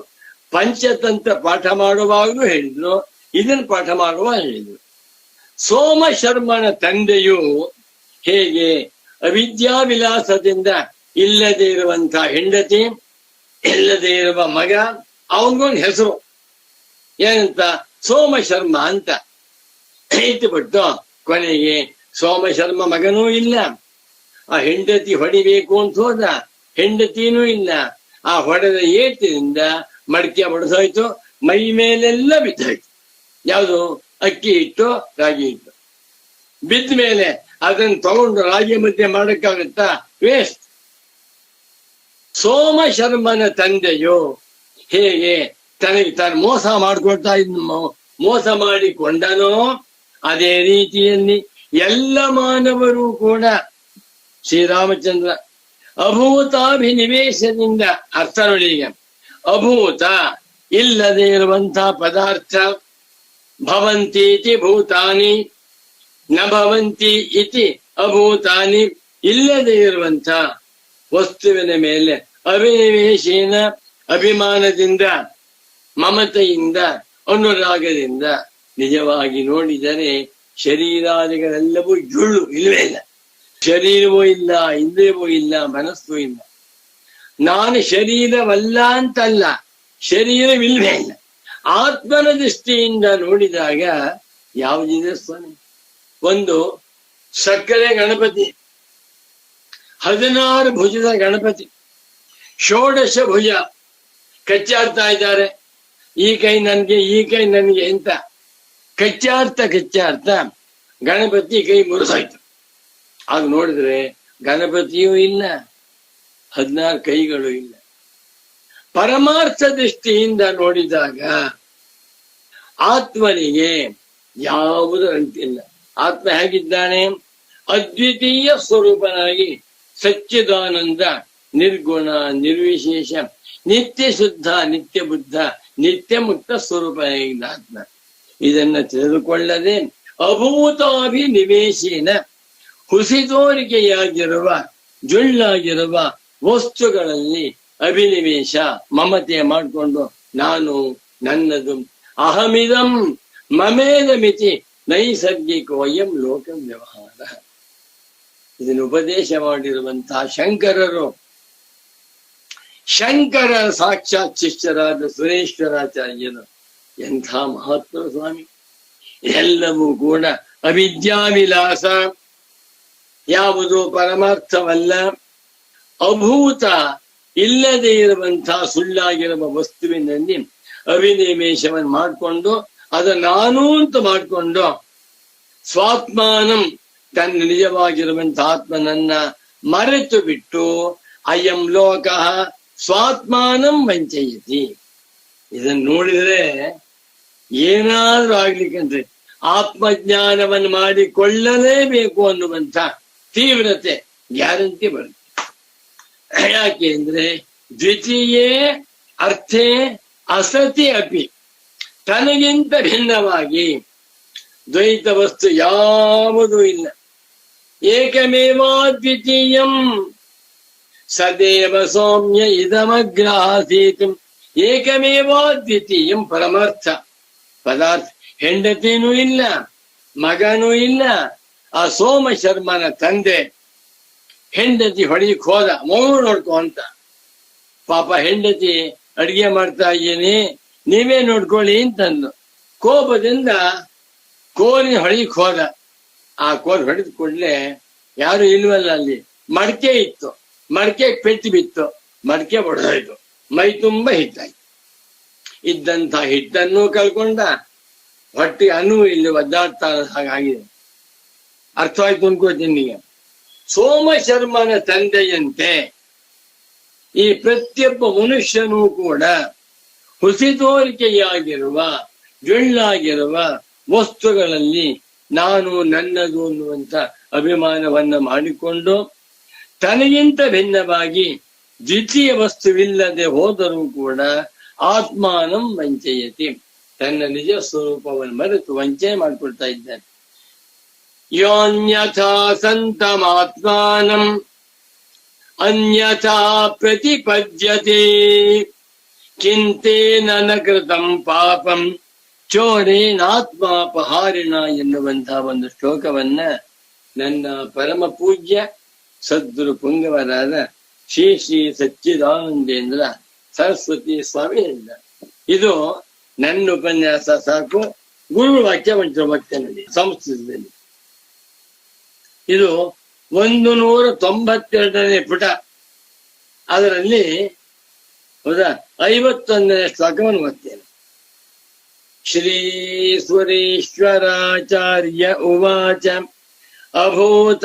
ಪಂಚತಂತ್ರ ಪಾಠ ಮಾಡುವಾಗಲೂ ಹೇಳಿದ್ರು, ಇದನ್ನು ಪಾಠ ಮಾಡುವಾಗ ಹೇಳಿದ್ರು. ಸೋಮಶರ್ಮನ ತಂದೆಯು ಹೇಗೆ ಅವಿದ್ಯಾವಿಲಾಸದಿಂದ ಇಲ್ಲದೆ ಇರುವಂತ ಹೆಂಡತಿ, ಇಲ್ಲದೆ ಇರುವ ಮಗ, ಅವನಿಗೊಂದು ಹೆಸರು ಏನಂತ, ಸೋಮಶರ್ಮ ಅಂತ ಇಟ್ಟುಬಿಟ್ಟು ಕೊನೆಗೆ ಸೋಮಶರ್ಮ ಮಗನೂ ಇಲ್ಲ. ಆ ಹೆಂಡತಿ ಹೊಡಿಬೇಕು ಅಂತ ಹೋದ, ಹೆಂಡತಿನೂ ಇಲ್ಲ. ಆ ಹೊಡೆದ ಏಟಿನಿಂದ ಮಡಕೆ ಒಡೆದೋಯ್ತು, ಮೈ ಮೇಲೆಲ್ಲ ಬಿದ್ದೋಯ್ತು. ಯಾವುದು? ಅಕ್ಕಿ ಹಿಟ್ಟು, ರಾಗಿ ಹಿಟ್ಟು. ಬಿದ್ದ ಮೇಲೆ ಅದನ್ನು ತಗೊಂಡು ರಾಗಿ ಮುದ್ದೆ ಮಾಡಕ್ಕಾಗತ್ತಾ? ವೇಸ್ಟ್. ಸೋಮ ಶರ್ಮನ ತಂದೆಯು ಹೇಗೆ ತನಗೆ ತಾನು ಮೋಸ ಮಾಡಿಕೊಂಡನೋ ಅದೇ ರೀತಿಯಲ್ಲಿ ಎಲ್ಲ ಮಾನವರು ಕೂಡ ಶ್ರೀರಾಮಚಂದ್ರ ಅಭೂತಾಭಿನಿವೇಶದಿಂದ ಅರ್ಥ ನೋಡಿ. ಈಗ ಅಭೂತ ಇಲ್ಲದೆ ಇರುವಂತಹ ಪದಾರ್ಥ, ಭವಂತೀತಿ ಭೂತಾನಿ ನ ಭವಂತಿ ಇತಿ ಅಭೂತಾನಿ, ಇಲ್ಲದೆ ಇರುವಂತ ವಸ್ತುವಿನ ಮೇಲೆ ಅಭಿನಿವೇಶೇನ ಅಭಿಮಾನದಿಂದ, ಮಮತೆಯಿಂದ, ಅನುರಾಗದಿಂದ ನಿಜವಾಗಿ ನೋಡಿದರೆ ಶರೀರಾದಿಗಳೆಲ್ಲವೂ ಜುಳ್ಳು, ಇಲ್ಲವೇ ಇಲ್ಲ. ಶರೀರವೂ ಇಲ್ಲ, ಇಂದ್ರಿಯವೂ ಇಲ್ಲ, ಮನಸ್ಸೂ ಇಲ್ಲ. ನಾನು ಶರೀರವಲ್ಲ ಅಂತಲ್ಲ, ಶರೀರವಿಲ್ವೇ ಇಲ್ಲ. ಆತ್ಮನ ದೃಷ್ಟಿಯಿಂದ ನೋಡಿದಾಗ ಯಾವುದಿದೆ ಸ್ವಾಮಿ? ಒಂದು ಸಕ್ಕರೆ ಗಣಪತಿ, 16 ಭುಜದ ಗಣಪತಿ, ಷೋಡಶ ಭುಜ ಕಚ್ಚಾಡ್ತಾ ಇದ್ದಾರೆ. ಈ ಕೈ ನನ್ಗೆ, ಈ ಕೈ ನನ್ಗೆ ಅಂತ ಕಚ್ಚಾಡ್ತಾ ಗಣಪತಿ ಕೈ ಮುರಿಸಾಯ್ತು. ಆಗ ನೋಡಿದ್ರೆ ಗಣಪತಿಯೂ ಇಲ್ಲ, 16 ಕೈಗಳು ಇಲ್ಲ. ಪರಮಾರ್ಥ ದೃಷ್ಟಿಯಿಂದ ನೋಡಿದಾಗ ಆತ್ಮನಿಗೆ ಯಾವುದೂ ಅಂಟಿಲ್ಲ. ಆತ್ಮ ಹೇಗಿದ್ದಾನೆ? ಅದ್ವಿತೀಯ ಸ್ವರೂಪನಾಗಿ ಸಚ್ಚಿದಾನಂದ, ನಿರ್ಗುಣ, ನಿರ್ವಿಶೇಷ, ನಿತ್ಯ ಶುದ್ಧ, ನಿತ್ಯ ಬುದ್ಧ, ನಿತ್ಯ ಮುಕ್ತ ಸ್ವರೂಪನಾಗಿದ್ದ ಆತ್ಮ. ಇದನ್ನ ತಿಳಿದುಕೊಳ್ಳದೆ ಅಭೂತಾಭಿನಿವೇಶೇನ ಹುಸಿದೋರಿಕೆಯಾಗಿರುವ, ಜುಳ್ಳಾಗಿರುವ ವಸ್ತುಗಳಲ್ಲಿ ಅಭಿನಿವೇಶ, ಮಮತೆ ಮಾಡಿಕೊಂಡು ನಾನು, ನನ್ನದು, ಅಹಮಿದಂ ಮಮೇದ ಮಿತಿ ನೈಸರ್ಗಿಕವಯಂ ಲೋಕಂ ವ್ಯವಹಾರ. ಇದನ್ನು ಉಪದೇಶ ಮಾಡಿರುವಂತಹ ಶಂಕರ ಸಾಕ್ಷಾತ್ ಶಿಷ್ಯರಾದ ಸುರೇಶ್ವರಾಚಾರ್ಯರು ಎಂಥ ಮಹತ್ವ ಸ್ವಾಮಿ. ಎಲ್ಲವೂ ಕೂಡ ಅವಿದ್ಯಾವಿಲಾಸ, ಯಾವುದು ಪರಮಾರ್ಥವಲ್ಲ. ಅಭೂತ ಇಲ್ಲದೆ ಇರುವಂತಹ ಸುಳ್ಳಾಗಿರುವ ವಸ್ತುವಿನಲ್ಲಿ ಅಭಿನಿವೇಶವನ್ನು ಮಾಡಿಕೊಂಡು ಅದು ನಾನು ಅಂತ ಮಾಡಿಕೊಂಡು ಸ್ವಾತ್ಮಾನಂ ತನ್ನ ನಿಜವಾಗಿರುವಂತಹ ಆತ್ಮನನ್ನ ಮರೆತು ಬಿಟ್ಟು ಅಯಂ ಲೋಕ ಸ್ವಾತ್ಮಾನಂ ವಂಚಯತಿ. ಇದನ್ನು ನೋಡಿದ್ರೆ ಏನಾದ್ರೂ ಆಗ್ಲಿಕ್ಕಂದ್ರೆ ಆತ್ಮಜ್ಞಾನವನ್ನು ಮಾಡಿಕೊಳ್ಳಲೇಬೇಕು ಅನ್ನುವಂಥ ತೀವ್ರತೆ ಗ್ಯಾರಂಟಿ ಬರುತ್ತೆ. ಯಾಕೆ ಅಂದ್ರೆ ದ್ವಿತೀಯೇ ಅರ್ಥೇ ಅಸತಿ ಅಪಿ, ತನಗಿಂತ ಭಿನ್ನವಾಗಿ ದ್ವೈತ ವಸ್ತು ಯಾವುದೂ ಇಲ್ಲ. ಏಕಮೇವಾದ್ವಿತೀಯಂ ಸದೇವ ಸೌಮ್ಯ ಇದಮಗ್ರಾಸೀತ್. ಏಕಮೇವಾದ್ವಿತೀಯಂ ಪರಮಾರ್ಥ ಪದಾರ್ಥ. ಹೆಂಡತಿನೂ ಇಲ್ಲ, ಮಗನೂ ಇಲ್ಲ. ಆ ಸೋಮ ಶರ್ಮನ ತಂದೆ ಹೆಂಡತಿ ಹೊಡಿಕ್ ಹೋದ, ಮಗು ನೋಡ್ಕೊ ಅಂತ. ಪಾಪ ಹೆಂಡತಿ ಅಡಿಗೆ ಮಾಡ್ತಾ ಇದ್ದೀನಿ, ನೀವೇ ನೋಡ್ಕೊಳ್ಳಿ ಅಂತಂದು ಕೋಪದಿಂದ ಕೋಲಿನ ಹೊಡಿಕ್ ಹೋದ. ಆ ಕೋಲ್ ಹೊಡೆದ ಕೂಡಲೇ ಯಾರು ಇಲ್ವಲ್ಲ, ಅಲ್ಲಿ ಮಡಕೆ ಇತ್ತು, ಮಡಕೆ ಪೆಟ್ಟು ಬಿತ್ತು, ಮಡಕೆ ಹೊಡೆದೋಯ್ತು, ಮೈ ತುಂಬ ಹಿಟ್ಟಾಯ್ತು. ಇದ್ದಂತ ಹಿಟ್ಟನ್ನು ಕಳ್ಕೊಂಡ, ಹೊಟ್ಟೆ ಅನ್ನು ಇಲ್ಲಿ ಒದ್ದಾಡ್ತಾ ಹಾಗಾಗಿದೆ. ಅರ್ಥವಾಯ್ತು ಅನ್ಕೋತೀನಿ. ಈಗ ಸೋಮ ಶರ್ಮನ ತಂದೆಯಂತೆ ಈ ಪ್ರತಿಯೊಬ್ಬ ಮನುಷ್ಯನೂ ಕೂಡ ಹುಸಿತೋರಿಕೆಯಾಗಿರುವ, ಜೊಳ್ಳಾಗಿರುವ ವಸ್ತುಗಳಲ್ಲಿ ನಾನು, ನನ್ನದು ಅನ್ನುವಂಥ ಅಭಿಮಾನವನ್ನ ಮಾಡಿಕೊಂಡು ತನಗಿಂತ ಭಿನ್ನವಾಗಿ ದ್ವಿತೀಯ ವಸ್ತುವಿಲ್ಲದೆ ಹೋದರೂ ಕೂಡ ಆತ್ಮಾನಂ ವಂಚಯತಿ, ತನ್ನ ನಿಜ ಸ್ವರೂಪವನ್ನು ಮರೆತು ವಂಚನೆ ಮಾಡಿಕೊಳ್ತಾ ಇದ್ದಾನೆ. ಯೋನ್ಯಥಾ ಸಂತಮಾತ್ಮಾನಂ ಅನ್ಯಥಾ ಪ್ರತಿಪದ್ಯತೆ ಕಿಂತೇನ ನ ಕೃತಂ ಪಾಪಂ ಚೋರೇನಾತ್ಮಾಪಹಾರಿಣ ಎನ್ನುವಂತಹ ಒಂದು ಶ್ಲೋಕವನ್ನ ನನ್ನ ಪರಮ ಪೂಜ್ಯ ಸದ್ಗುರು ಪುಂಗವರಾದ ಶ್ರೀ ಶ್ರೀ ಸಚ್ಚಿದಾನಂದೇಂದ್ರ ಸರಸ್ವತಿ ಸ್ವಾಮಿಯಿಂದ. ಇದು ನನ್ನ ಉಪನ್ಯಾಸ ಸಾಕು. ಗುರು ವಾಕ್ಯ ಪಂಚಭಕ್ತನಲ್ಲಿ ಸಂಸ್ಕೃತದಲ್ಲಿ ಇದು 192ನೇ ಪುಟ. ಅದರಲ್ಲಿ ಹೌದಾ 51ನೇ ಶ್ಲೋಕವನ್ನು ಓದ್ತೇನೆ. ಶ್ರೀ ಸುರೇಶ್ವರಾಚಾರ್ಯ ಉವಾಚ ಅಭೂತಾಭಿನಿವೇಶೇನ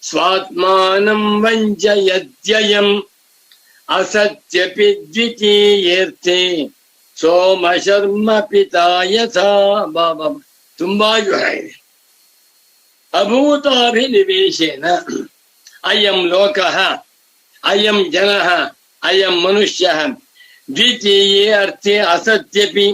ಸ್ವಾತ್ಮಾನಂ ವಂಚಯತ್ಯಯಂ ಅಸತ್ಯಪಿ ದ್ವಿತೀಯೇರ್ಥೆ ಸೋಮ ಶರ್ಮ ಪಿತಾ ಯಥಾ. ಬಾಬಾ ತುಂಬಾ ಜ್ವರ ಇದೆ. ಅಭೂತಾಭಿನಿವೇಶೇನ ಅಯಂ ಲೋಕಃ ಅಯಂ ಜನಃ ಅಯಂ ಮನುಷ್ಯಃ ದ್ವಿತೀಯೇ ಅರ್ಥೆ ಅಸತ್ಯಪಿ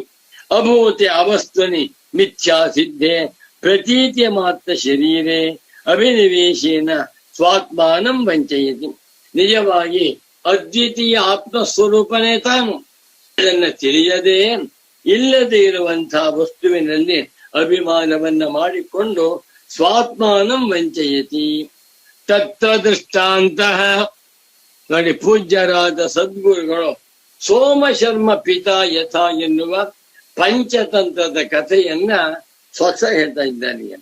ಅಭೂತೆ ಅವಸ್ತುನಿ ಮಿಥ್ಯಾ ಸಿದ್ಧೆ ಪ್ರತೀತಿ ಮಾತ್ರ ಶರೀರೆ ಅಭಿನಿವೇಶೇನ ಸ್ವಾತ್ಮಾನಂ ವಂಚಯತಿ. ನಿಜವಾಗಿ ಅದ್ವಿತೀಯ ಆತ್ಮಸ್ವರೂಪನೇ ತಾನು. ಇದನ್ನ ತಿಳಿಯದೆ ಇಲ್ಲದೆ ಇರುವಂತಹ ವಸ್ತುವಿನಲ್ಲಿ ಅಭಿಮಾನವನ್ನ ಮಾಡಿಕೊಂಡು ಸ್ವಾತ್ಮಾನಂ ವಂಚಯತಿ. ತತ್ರ ದೃಷ್ಟಾಂತಃ ನೋಡಿ, ಪೂಜ್ಯರಾದ ಸದ್ಗುರುಗಳು ಸೋಮಶರ್ಮ ಪಿತಾ ಯಥಾ ಎನ್ನುವ ಪಂಚತಂತ್ರದ ಕಥೆಯನ್ನ ಸ್ವಚ್ಛ ಹೇಳ್ತಾ ಇದ್ದಾನೆ.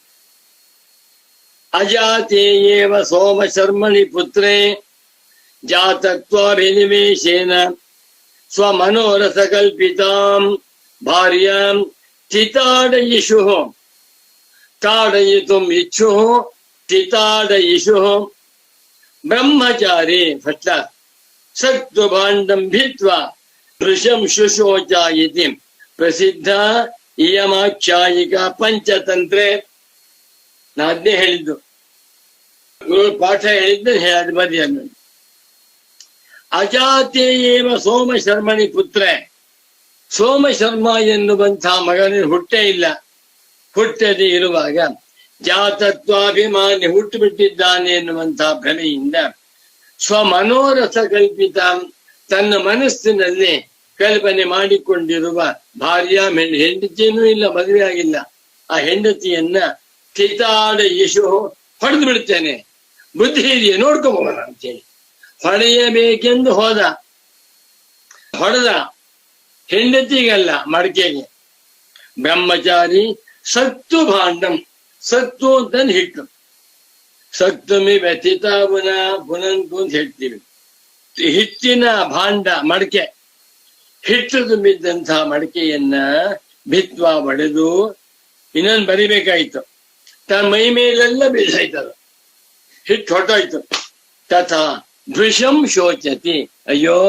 ಅಜಾತೇಯೇವ ಸೋಮಶರ್ಮಣಿ ಪುತ್ರೇ ಜಾತತ್ವಾಭಿನಿವೇಶೇನ ಸ್ವಮನೋರಸಕಲ್ಪಿತಾಂ ಭಾರ್ಯಾಂ ಚಿತಾಡಯಿಷುಃ ತಾಡಯಿತುಂ ಇಚ್ಛುಃ ಚಿತಾಡಯಿಷುಃ ಬ್ರಹ್ಮಚಾರಿ ಫಟ್ಲ ಸತ್ತು ಭಾಂಡಂ ಭಿತ್ವಾ ವೃಷಂ ಶುಶೋಚ ಇತಿ ಪ್ರಸಿದ್ಧ ಇಯಮಾಖ್ಯಾಯಿಕ ಪಂಚತಂತ್ರೆ. ನಾನೇ ಹೇಳಿದ್ದು, ಪಾಠ ಹೇಳಿದ್ದು ಅದು ಬದಿ ಅನ್ನು. ಅಜಾತೇಯೇವ ಸೋಮಶರ್ಮಣಿ ಪುತ್ರ, ಸೋಮಶರ್ಮ ಎನ್ನುವಂತಹ ಮಗನಿಗೆ ಹುಟ್ಟೇ ಇಲ್ಲ. ಹುಟ್ಟದೆ ಇರುವಾಗ ಜಾತತ್ವಾಭಿಮಾನಿ ಹುಟ್ಟು ಬಿಟ್ಟಿದ್ದಾನೆ ಎನ್ನುವಂತಹ ಭ್ರಮೆಯಿಂದ ಸ್ವಮನೋರಸ ಕಲ್ಪಿತ, ತನ್ನ ಮನಸ್ಸಿನಲ್ಲಿ ಕಲ್ಪನೆ ಮಾಡಿಕೊಂಡಿರುವ ಭಾರ್ಯ ಹೆಂಡತಿಯೂ ಇಲ್ಲ, ಮದುವೆ ಆಗಿಲ್ಲ, ಆ ಹೆಂಡತಿಯನ್ನ ಚಿತಾಡ ಯಶು ಹೊಡೆದು ಬಿಡ್ತೇನೆ, ಬುದ್ಧಿ ಇದೆಯೇ ನೋಡ್ಕೋಬೋಣ ಅಂತೇಳಿ ಹೊಡೆಯಬೇಕೆಂದು ಹೋದ. ಹೊಡೆದ, ಹೆಂಡತಿಗಲ್ಲ ಮಡಕೆಗೆ. ಬ್ರಹ್ಮಚಾರಿ ಸತ್ತು ಭಾಂಡಂ, ಸತ್ತು ಅಂತ ಹಿಟ್ಟು, ಸತ್ತುಮಿ ವ್ಯಥಿತ ಪುನಂತು ಅಂತ ಹೇಳ್ತೀವಿ. ಹಿಟ್ಟಿನ ಭಾಂಡ ಮಡಕೆ, ಹಿಟ್ಟು ತುಂಬಿದ್ದಂತಹ ಮಡಕೆಯನ್ನ ಭಿತ್ವ ಒಡೆದು ಇನ್ನೊಂದು ಬರಿಬೇಕಾಯ್ತು. ತನ್ನ ಮೈ ಮೇಲೆಲ್ಲ ಬೀಸಾಯ್ತದ, ಹಿಟ್ಟು ಹೊಟ್ಟೋಯ್ತು. ತಥಾ ಭೃಷಂ ಶೋಚತಿ, ಅಯ್ಯೋ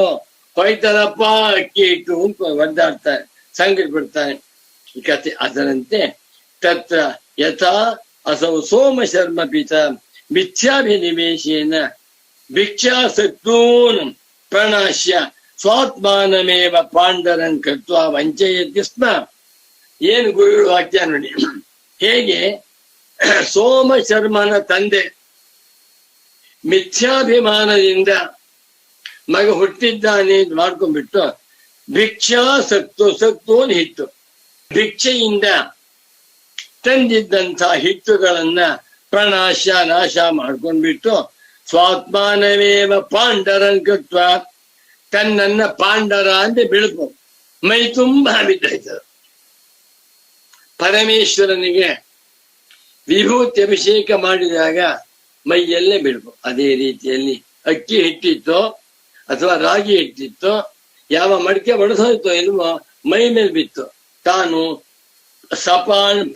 ಹೋಯ್ತದಪ್ಪ ಅಕ್ಕಿ ಇಟ್ಟು ಅಂತ ಒದ್ದಾಡ್ತಾನೆ, ಸಂಕಟ ಬಿಡ್ತಾನೆ ಈ ಕಥೆ. ಅದರಂತೆ ತತ್ರ ಯಥಾ ಅಸೌ ಸೋಮಶರ್ಮ ಪಿತ ಮಿಥ್ಯಾಭಿನಿವೇಶೇನ ಭಿಕ್ಷಾಸಕ್ತೂನ್ ಪ್ರಣಾಶ್ಯ ಸ್ವಾತ್ಮಾನಮೇವ ಪಾಂಡರನ್ ಕೃತ್ವ ವಂಚಯತಿ ಸ್ಮ. ಏನು ಗುರುಗಳು ವಾಕ್ಯ ನೋಡಿ, ಹೇಗೆ ಸೋಮಶರ್ಮನ ತಂದೆ ಮಿಥ್ಯಾಭಿಮಾನದಿಂದ ಮಗ ಹುಟ್ಟಿದ್ದಾನೆ ಮಾಡ್ಕೊಂಡ್ಬಿಟ್ಟು ಸಕ್ತೋನ್ ಹಿಟ್ಟು, ಭಿಕ್ಷೆಯಿಂದ ತಂದಿದ್ದಂಥ ಹಿಟ್ಟುಗಳನ್ನ ಪ್ರಣಾಶ ನಾಶ ಮಾಡ್ಕೊಂಡ್ಬಿಟ್ಟು ಸ್ವಾತ್ಮಾನವೇವ ಪಾಂಡರನ್ ಕೃತ್ವ, ತನ್ನನ್ನ ಪಾಂಡರ ಅಂತ ಬೆಳಕು ಮೈ ತುಂಬಾ ಬಿದ್ದಾಯ್ತದ. ಪರಮೇಶ್ವರನಿಗೆ ವಿಭೂತಿ ಅಭಿಷೇಕ ಮಾಡಿದಾಗ ಮೈಯಲ್ಲೇ ಬೆಳಕು. ಅದೇ ರೀತಿಯಲ್ಲಿ ಅಕ್ಕಿ ಹಿಟ್ಟಿತ್ತೋ ಅಥವಾ ರಾಗಿ ಹಿಟ್ಟಿತ್ತೋ, ಯಾವ ಮಡಿಕೆ ಒಡೆಸೋಯ್ತೋ ಇಲ್ವೋ ಮೈ ಮೇಲೆ ಬಿತ್ತು. ತಾನು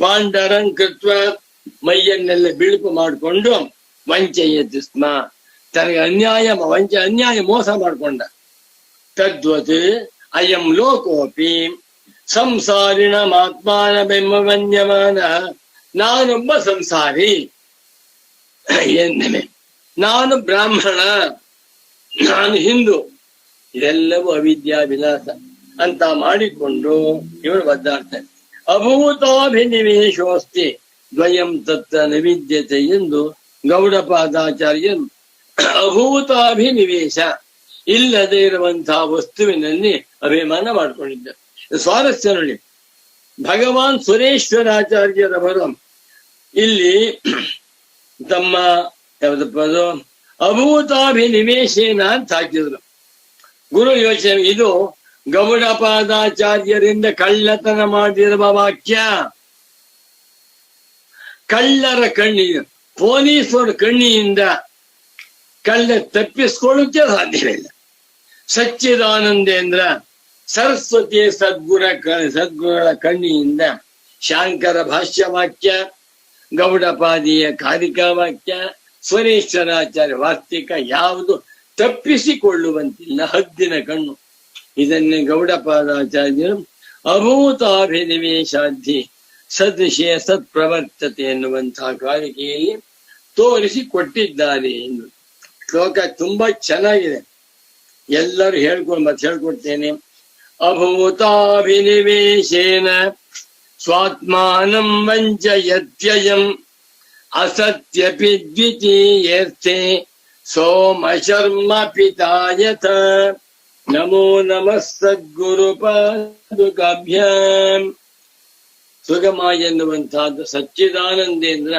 ಪಾಂಡರನ್ ಕೃತ್ವ, ಮೈಯನ್ನೆಲ್ಲ ಬಿಳುಪು ಮಾಡಿಕೊಂಡು ವಂಚಯತಿ ಸ್ಮ, ತನಗೆ ಅನ್ಯಾಯ ಮೋಸ ಮಾಡಿಕೊಂಡ. ತದ್ವತ್ ಅಯಂ ಲೋಕೋಪಿ ಸಂಸಾರಿಣ ಆತ್ಮಾನ ಬೆಂಬವನ್ಯಮಾನ, ನಾನೊಬ್ಬ ಸಂಸಾರಿ, ನಾನು ಬ್ರಾಹ್ಮಣ, ನಾನು ಹಿಂದೂ, ಇದೆಲ್ಲವೂ ಅವಿದ್ಯಾ ವಿಲಾಸ ಅಂತ ಮಾಡಿಕೊಂಡು ಇವನು ಒದ್ದಾಡ್ತಾನೆ. ಅಭೂತಾಭಿನಿವೇಶೋಸ್ತಿ ದ್ವಯಂ ತತ್ರ ನವಿದ್ಯತೆ ಎಂದು ಗೌಡಪಾದಾಚಾರ್ಯರು ಅಭೂತಾಭಿನಿವೇಶ, ಇಲ್ಲದೆ ಇರುವಂತಹ ವಸ್ತುವಿನಲ್ಲಿ ಅಭಿಮಾನ ಮಾಡಿಕೊಂಡಿದ್ದರು. ಸ್ವಾರಸ್ಯ ನೋಡಿ, ಭಗವಾನ್ ಸುರೇಶ್ವರಾಚಾರ್ಯರವರು ಇಲ್ಲಿ ತಮ್ಮ ಯಾವ್ದಪ್ಪದು ಅಭೂತಾಭಿನಿವೇಶೇನ ಅಂತ ಹಾಕಿದ್ರು. ಗುರು ಯೋಚನೆ, ಇದು ಗೌಡಪಾದಾಚಾರ್ಯರಿಂದ ಕಳ್ಳತನ ಮಾಡಿರುವ ವಾಕ್ಯ. ಕಳ್ಳರ ಕಣ್ಣಿಗೆ, ಪೊಲೀಸರ ಕಣ್ಣಿಯಿಂದ ಕಳ್ಳ ತಪ್ಪಿಸ್ಕೊಳ್ಳುತ್ತೆ ಸಾಧ್ಯವಿಲ್ಲ. ಸಚ್ಚಿದಾನಂದೇಂದ್ರ ಸರಸ್ವತಿ ಸದ್ಗುರುಗಳ ಕಣ್ಣಿಯಿಂದ ಶಾಂಕರ ಭಾಷ್ಯ ವಾಕ್ಯ, ಗೌಡಪಾದಿಯ ಕಾರಿಕಾ ವಾಕ್ಯ, ಸ್ವರೇಶ್ವರಾಚಾರ್ಯ ವಾರ್ತಿಕ ಯಾವುದು ತಪ್ಪಿಸಿಕೊಳ್ಳುವಂತಿಲ್ಲ, ಹದ್ದಿನ ಕಣ್ಣು. ಇದನ್ನೇ ಗೌಡಪಾದಾಚಾರ್ಯರು ಅಭೂತಾಭಿನಿವೇಶಾಧಿ ಸದೃಶೇ ಸತ್ಪ್ರವರ್ತತೆ ಎನ್ನುವಂತಹ ಕಾರಿಕೆಯಲ್ಲಿ ತೋರಿಸಿ ಕೊಟ್ಟಿದ್ದಾರೆ ಎಂದು. ಶ್ಲೋಕ ತುಂಬಾ ಚೆನ್ನಾಗಿದೆ, ಎಲ್ಲರೂ ಹೇಳ್ಕೊಡ್ತೇನೆ. ಅಭೂತಾಭಿನಿವೇಶೇನ ಸ್ವಾತ್ಮಾನಂ ವಂಚಯತ್ಯಯಂ ಅಸತ್ಯಪಿ ದ್ವಿತೀಯರ್ಥೆ ಸೋಮ ಶರ್ಮ ಪಿತಾಯತ ನಮೋ ನಮಃ ಸದ್ಗುರು ಪಾದುಕಾಭ್ಯಾಂ. ಸುಗಮ ಎನ್ನುವಂತಹದ್ದು ಸಚ್ಚಿದಾನಂದೇಂದ್ರ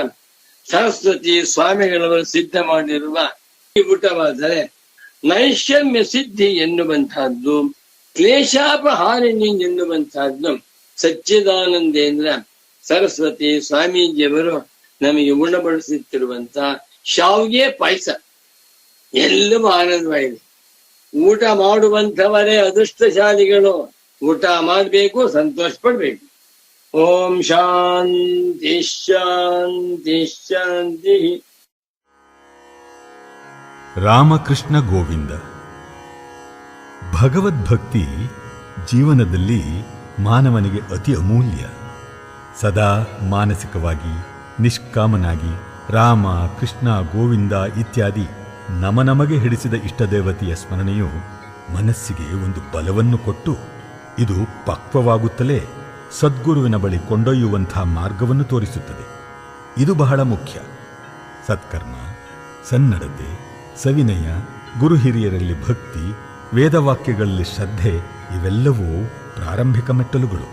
ಸರಸ್ವತಿ ಸ್ವಾಮಿಗಳವರು ಸಿದ್ಧ ಮಾಡಿರುವ ಊಟವಾದರೆ ನೈಷಮ್ಯ ಸಿದ್ಧಿ ಎನ್ನುವಂತಹದ್ದು, ಕ್ಲೇಶಾಪಹಾರಿಣಿ ಎನ್ನುವಂತಹದ್ದು ಸಚ್ಚಿದಾನಂದೇಂದ್ರ ಸರಸ್ವತಿ ಸ್ವಾಮೀಜಿಯವರು ನಮಗೆ ಉಣಬಡಿಸುತ್ತಿರುವಂತಹ ಶಾವಿಗೆ ಪಾಯಸ ಎಲ್ಲವೂ ಆನಂದವಾಗಿದೆ. ಊಟ ಮಾಡುವಂಥವರೇ ಅದೃಷ್ಟಶಾಲಿಗಳು. ಊಟ ಮಾಡಬೇಕು, ಸಂತೋಷ ಪಡ್ಬೇಕು. ಓಂ ಶಾಂತಿ ಶಾಂತಿ ಶಾಂತಿ. ರಾಮಕೃಷ್ಣ ಗೋವಿಂದ. ಭಗವದ್ಭಕ್ತಿ ಜೀವನದಲ್ಲಿ ಮಾನವನಿಗೆ ಅತಿ ಅಮೂಲ್ಯ. ಸದಾ ಮಾನಸಿಕವಾಗಿ ನಿಷ್ಕಾಮನಾಗಿ ರಾಮ, ಕೃಷ್ಣ, ಗೋವಿಂದ ಇತ್ಯಾದಿ ನಮಗೆ ಹಿಡಿಸಿದ ಇಷ್ಟದೇವತೆಯ ಸ್ಮರಣೆಯು ಮನಸ್ಸಿಗೆ ಒಂದು ಬಲವನ್ನು ಕೊಟ್ಟು ಇದು ಪಕ್ವವಾಗುತ್ತಲೇ ಸದ್ಗುರುವಿನ ಬಳಿ ಕೊಂಡೊಯ್ಯುವಂಥ ಮಾರ್ಗವನ್ನು ತೋರಿಸುತ್ತದೆ. ಇದು ಬಹಳ ಮುಖ್ಯ. ಸತ್ಕರ್ಮ, ಸನ್ನಡತೆ, ಸವಿನಯ, ಗುರು ಹಿರಿಯರಲ್ಲಿ ಭಕ್ತಿ, ವೇದವಾಕ್ಯಗಳಲ್ಲಿ ಶ್ರದ್ಧೆ ಇವೆಲ್ಲವೂ ಪ್ರಾರಂಭಿಕ ಮೆಟ್ಟಲುಗಳು.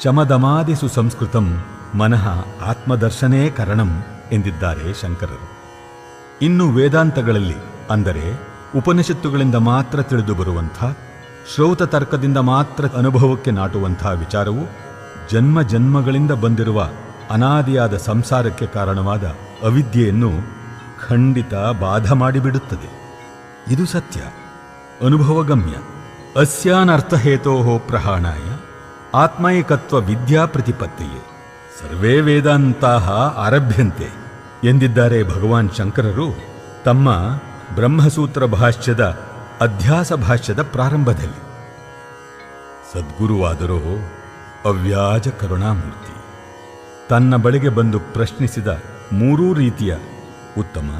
ಶಮದಮಾದಿಸು ಸಂಸ್ಕೃತಂ ಮನಃ ಆತ್ಮದರ್ಶನೇ ಕರಣಂ ಎಂದಿದ್ದಾರೆ ಶಂಕರರು. ಇನ್ನು ವೇದಾಂತಗಳಲ್ಲಿ, ಅಂದರೆ ಉಪನಿಷತ್ತುಗಳಿಂದ ಮಾತ್ರ ತಿಳಿದು ಬರುವಂಥ, ಶ್ರೌತ ತರ್ಕದಿಂದ ಮಾತ್ರ ಅನುಭವಕ್ಕೆ ನಾಟುವಂಥ ವಿಚಾರವು ಜನ್ಮ ಜನ್ಮಗಳಿಂದ ಬಂದಿರುವ ಅನಾದಿಯಾದ ಸಂಸಾರಕ್ಕೆ ಕಾರಣವಾದ ಅವಿದ್ಯೆಯನ್ನು ಖಂಡಿತ ಬಾಧ ಮಾಡಿಬಿಡುತ್ತದೆ. ಇದು ಸತ್ಯ, ಅನುಭವಗಮ್ಯ. ಅಸ್ಯಾನರ್ಥಹೇತೋ ಪ್ರಹಾಣಾಯ ಆತ್ಮೈಕತ್ವ ವಿದ್ಯಾ ಪ್ರತಿಪತ್ತಿಯೇ ಸರ್ವೇ ವೇದಾಂತಾಃ ಆರಭ್ಯಂತೆ ಎಂದಿದ್ದಾರೆ ಭಗವಾನ್ ಶಂಕರರು ತಮ್ಮ ಬ್ರಹ್ಮಸೂತ್ರ ಭಾಷ್ಯದ ಅಧ್ಯಾಸ ಭಾಷ್ಯದ ಪ್ರಾರಂಭದಲ್ಲಿ. ಸದ್ಗುರುವಾದರೋ ಅವ್ಯಾಜ ಕರುಣಾಮೂರ್ತಿ. ತನ್ನ ಬಳಿಗೆ ಬಂದು ಪ್ರಶ್ನಿಸಿದ ಮೂರೂ ರೀತಿಯ ಉತ್ತಮ,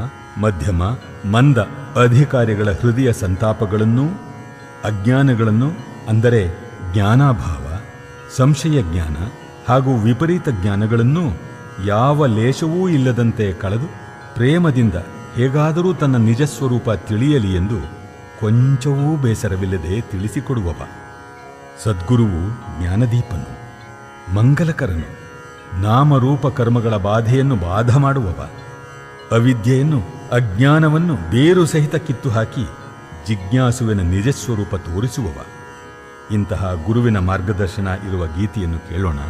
ಮಧ್ಯಮ, ಮಂದ ಅಧಿಕಾರಿಗಳ ಹೃದಯ ಸಂತಾಪಗಳನ್ನೂ ಅಜ್ಞಾನಗಳನ್ನು, ಅಂದರೆ ಜ್ಞಾನಾಭಾವ, ಸಂಶಯ ಜ್ಞಾನ ಹಾಗೂ ವಿಪರೀತ ಜ್ಞಾನಗಳನ್ನು ಯಾವ ಲೇಷವೂ ಇಲ್ಲದಂತೆ ಕಳೆದು ಪ್ರೇಮದಿಂದ ಹೇಗಾದರೂ ತನ್ನ ನಿಜಸ್ವರೂಪ ತಿಳಿಯಲಿ ಎಂದು ಕೊಂಚವೂ ಬೇಸರವಿಲ್ಲದೆ ತಿಳಿಸಿಕೊಡುವವ. ಸದ್ಗುರುವು ಜ್ಞಾನದೀಪನು, ಮಂಗಲಕರನು, ನಾಮರೂಪ ಕರ್ಮಗಳ ಬಾಧೆಯನ್ನು ಬಾಧ ಮಾಡುವವ, ಅವಿದ್ಯೆಯನ್ನು, ಅಜ್ಞಾನವನ್ನು ಬೇರು ಸಹಿತ ಕಿತ್ತು ಹಾಕಿ ಜಿಜ್ಞಾಸುವಿನ ನಿಜಸ್ವರೂಪ ತೋರಿಸುವವ. ಇಂತಹ ಗುರುವಿನ ಮಾರ್ಗದರ್ಶನ ಇರುವ ಗೀತೆಯನ್ನು ಕೇಳೋಣ.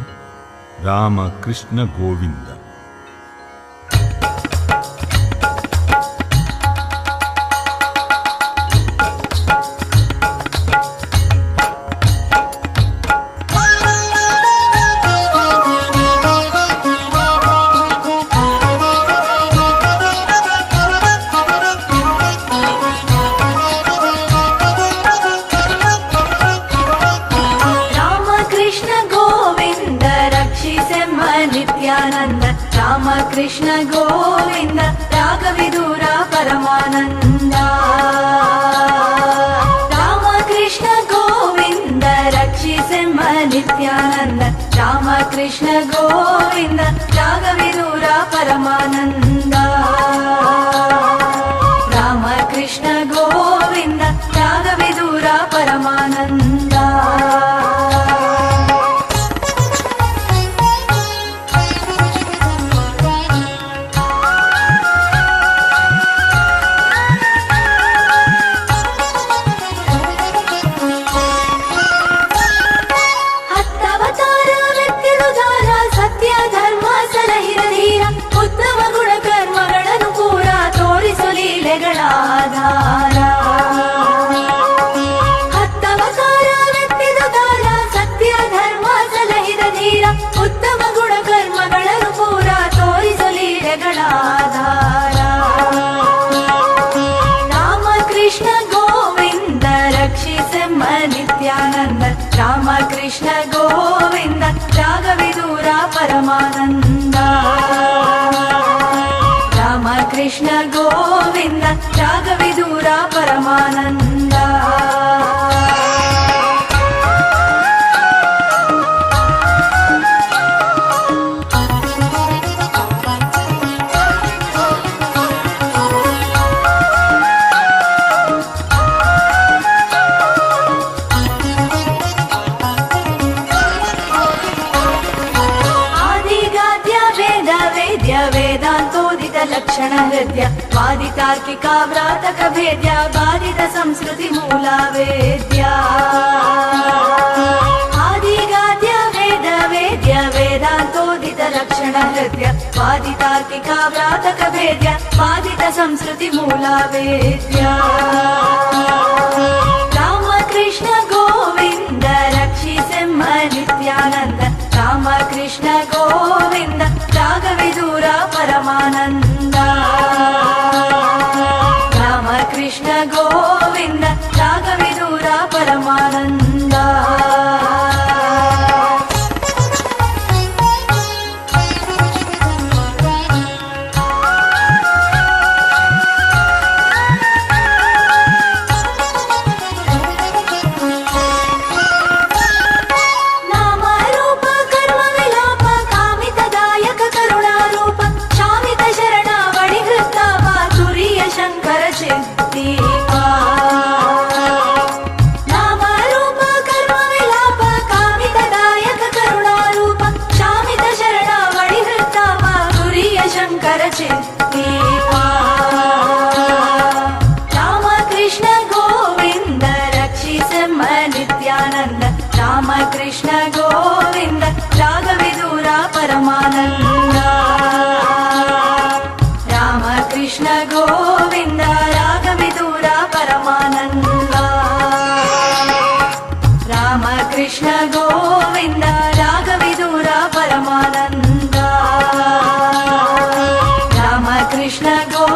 ರಾಮ ಕೃಷ್ಣ ಗೋವಿಂದ. ಕೃಷ್ಣ ಗೋವಿಂದ ರಾಘವಿದೂರ ಪರಮಾನಂದ. ರಾಮ ಕೃಷ್ಣ ಗೋವಿಂದ ರಕ್ಷಿಸೆಮ್ಮ ನಿತ್ಯಾನಂದ. ರಾಮ ಕೃಷ್ಣ ಗೋವಿಂದ ರಾಘವಿದೂರ ಪರಮಾನಂದ. ರಾಮ ಕೃಷ್ಣ ಗೋವಿಂದ ರಾಘವಿದೂರ ಪರಮಾನಂದ. ಪರಮಾನಂದ ರಾಮ ಕೃಷ್ಣ ಗೋವಿಂದ ರಾಘವೇಂದ್ರ ಪರಮಾನಂದ ವೇದಾಂತೋದಿತ ಲಕ್ಷಣ ಹೃದಯ ವಾದಿತಾರ್ಕಿಕ ವ್ರಾತಕ ಭೇದ್ಯ ಬಾಧಿತ ಸಂಸ್ಕೃತಿ ಮೂಲ ವೇದ್ಯ ಆದಿಗಾದ್ಯ ವೇದ ವೇದ್ಯ ವೇದಾಂತೋದಿತ ಲಕ್ಷಣ ಹೃದಯ ವಾದಿತಾರ್ಕಿಕ ವ್ರಾತಕ ಭೇದ್ಯ ಬಾಧಿತ ಸಂಸ್ಕೃತಿ ಮೂಲ ವೇದ್ಯ ರಾಮ ಕೃಷ್ಣ ಗೋವಿಂದ ರಕ್ಷಿಸೆಮ್ಮ ನಿತ್ಯಾನಂದ ರಾಮ ಕೃಷ್ಣ ಗೋವಿಂದ ರಾಘವೇಂದ್ರ ಪರಮಾನಂದ ರಾಮ ಕೃಷ್ಣ ಗೋವಿಂದ ರಾಘವೇಂದ್ರ ಪರಮಾನಂದ ರಾಮ ಕೃಷ್ಣ ಗೋವಿಂದ ರಕ್ಷಿಸೆಮ್ಮ ನಿತ್ಯಾನಂದ ರಾಮ ಕೃಷ್ಣ ಗೋವಿಂದ ರಾಘವೇಂದ್ರ ಪರಮಾನಂದ ರಾಮ ಕೃಷ್ಣ ಗೋವಿಂದ ರಾಘವೇಂದ್ರ ಪರಮಾನಂದ ರಾಮ ಕೃಷ್ಣ ಗೋವಿಂದ ರಾಘವೇಂದ್ರ ಪರಮಾನಂದ ರಾಮ ಕೃಷ್ಣ ಗೋ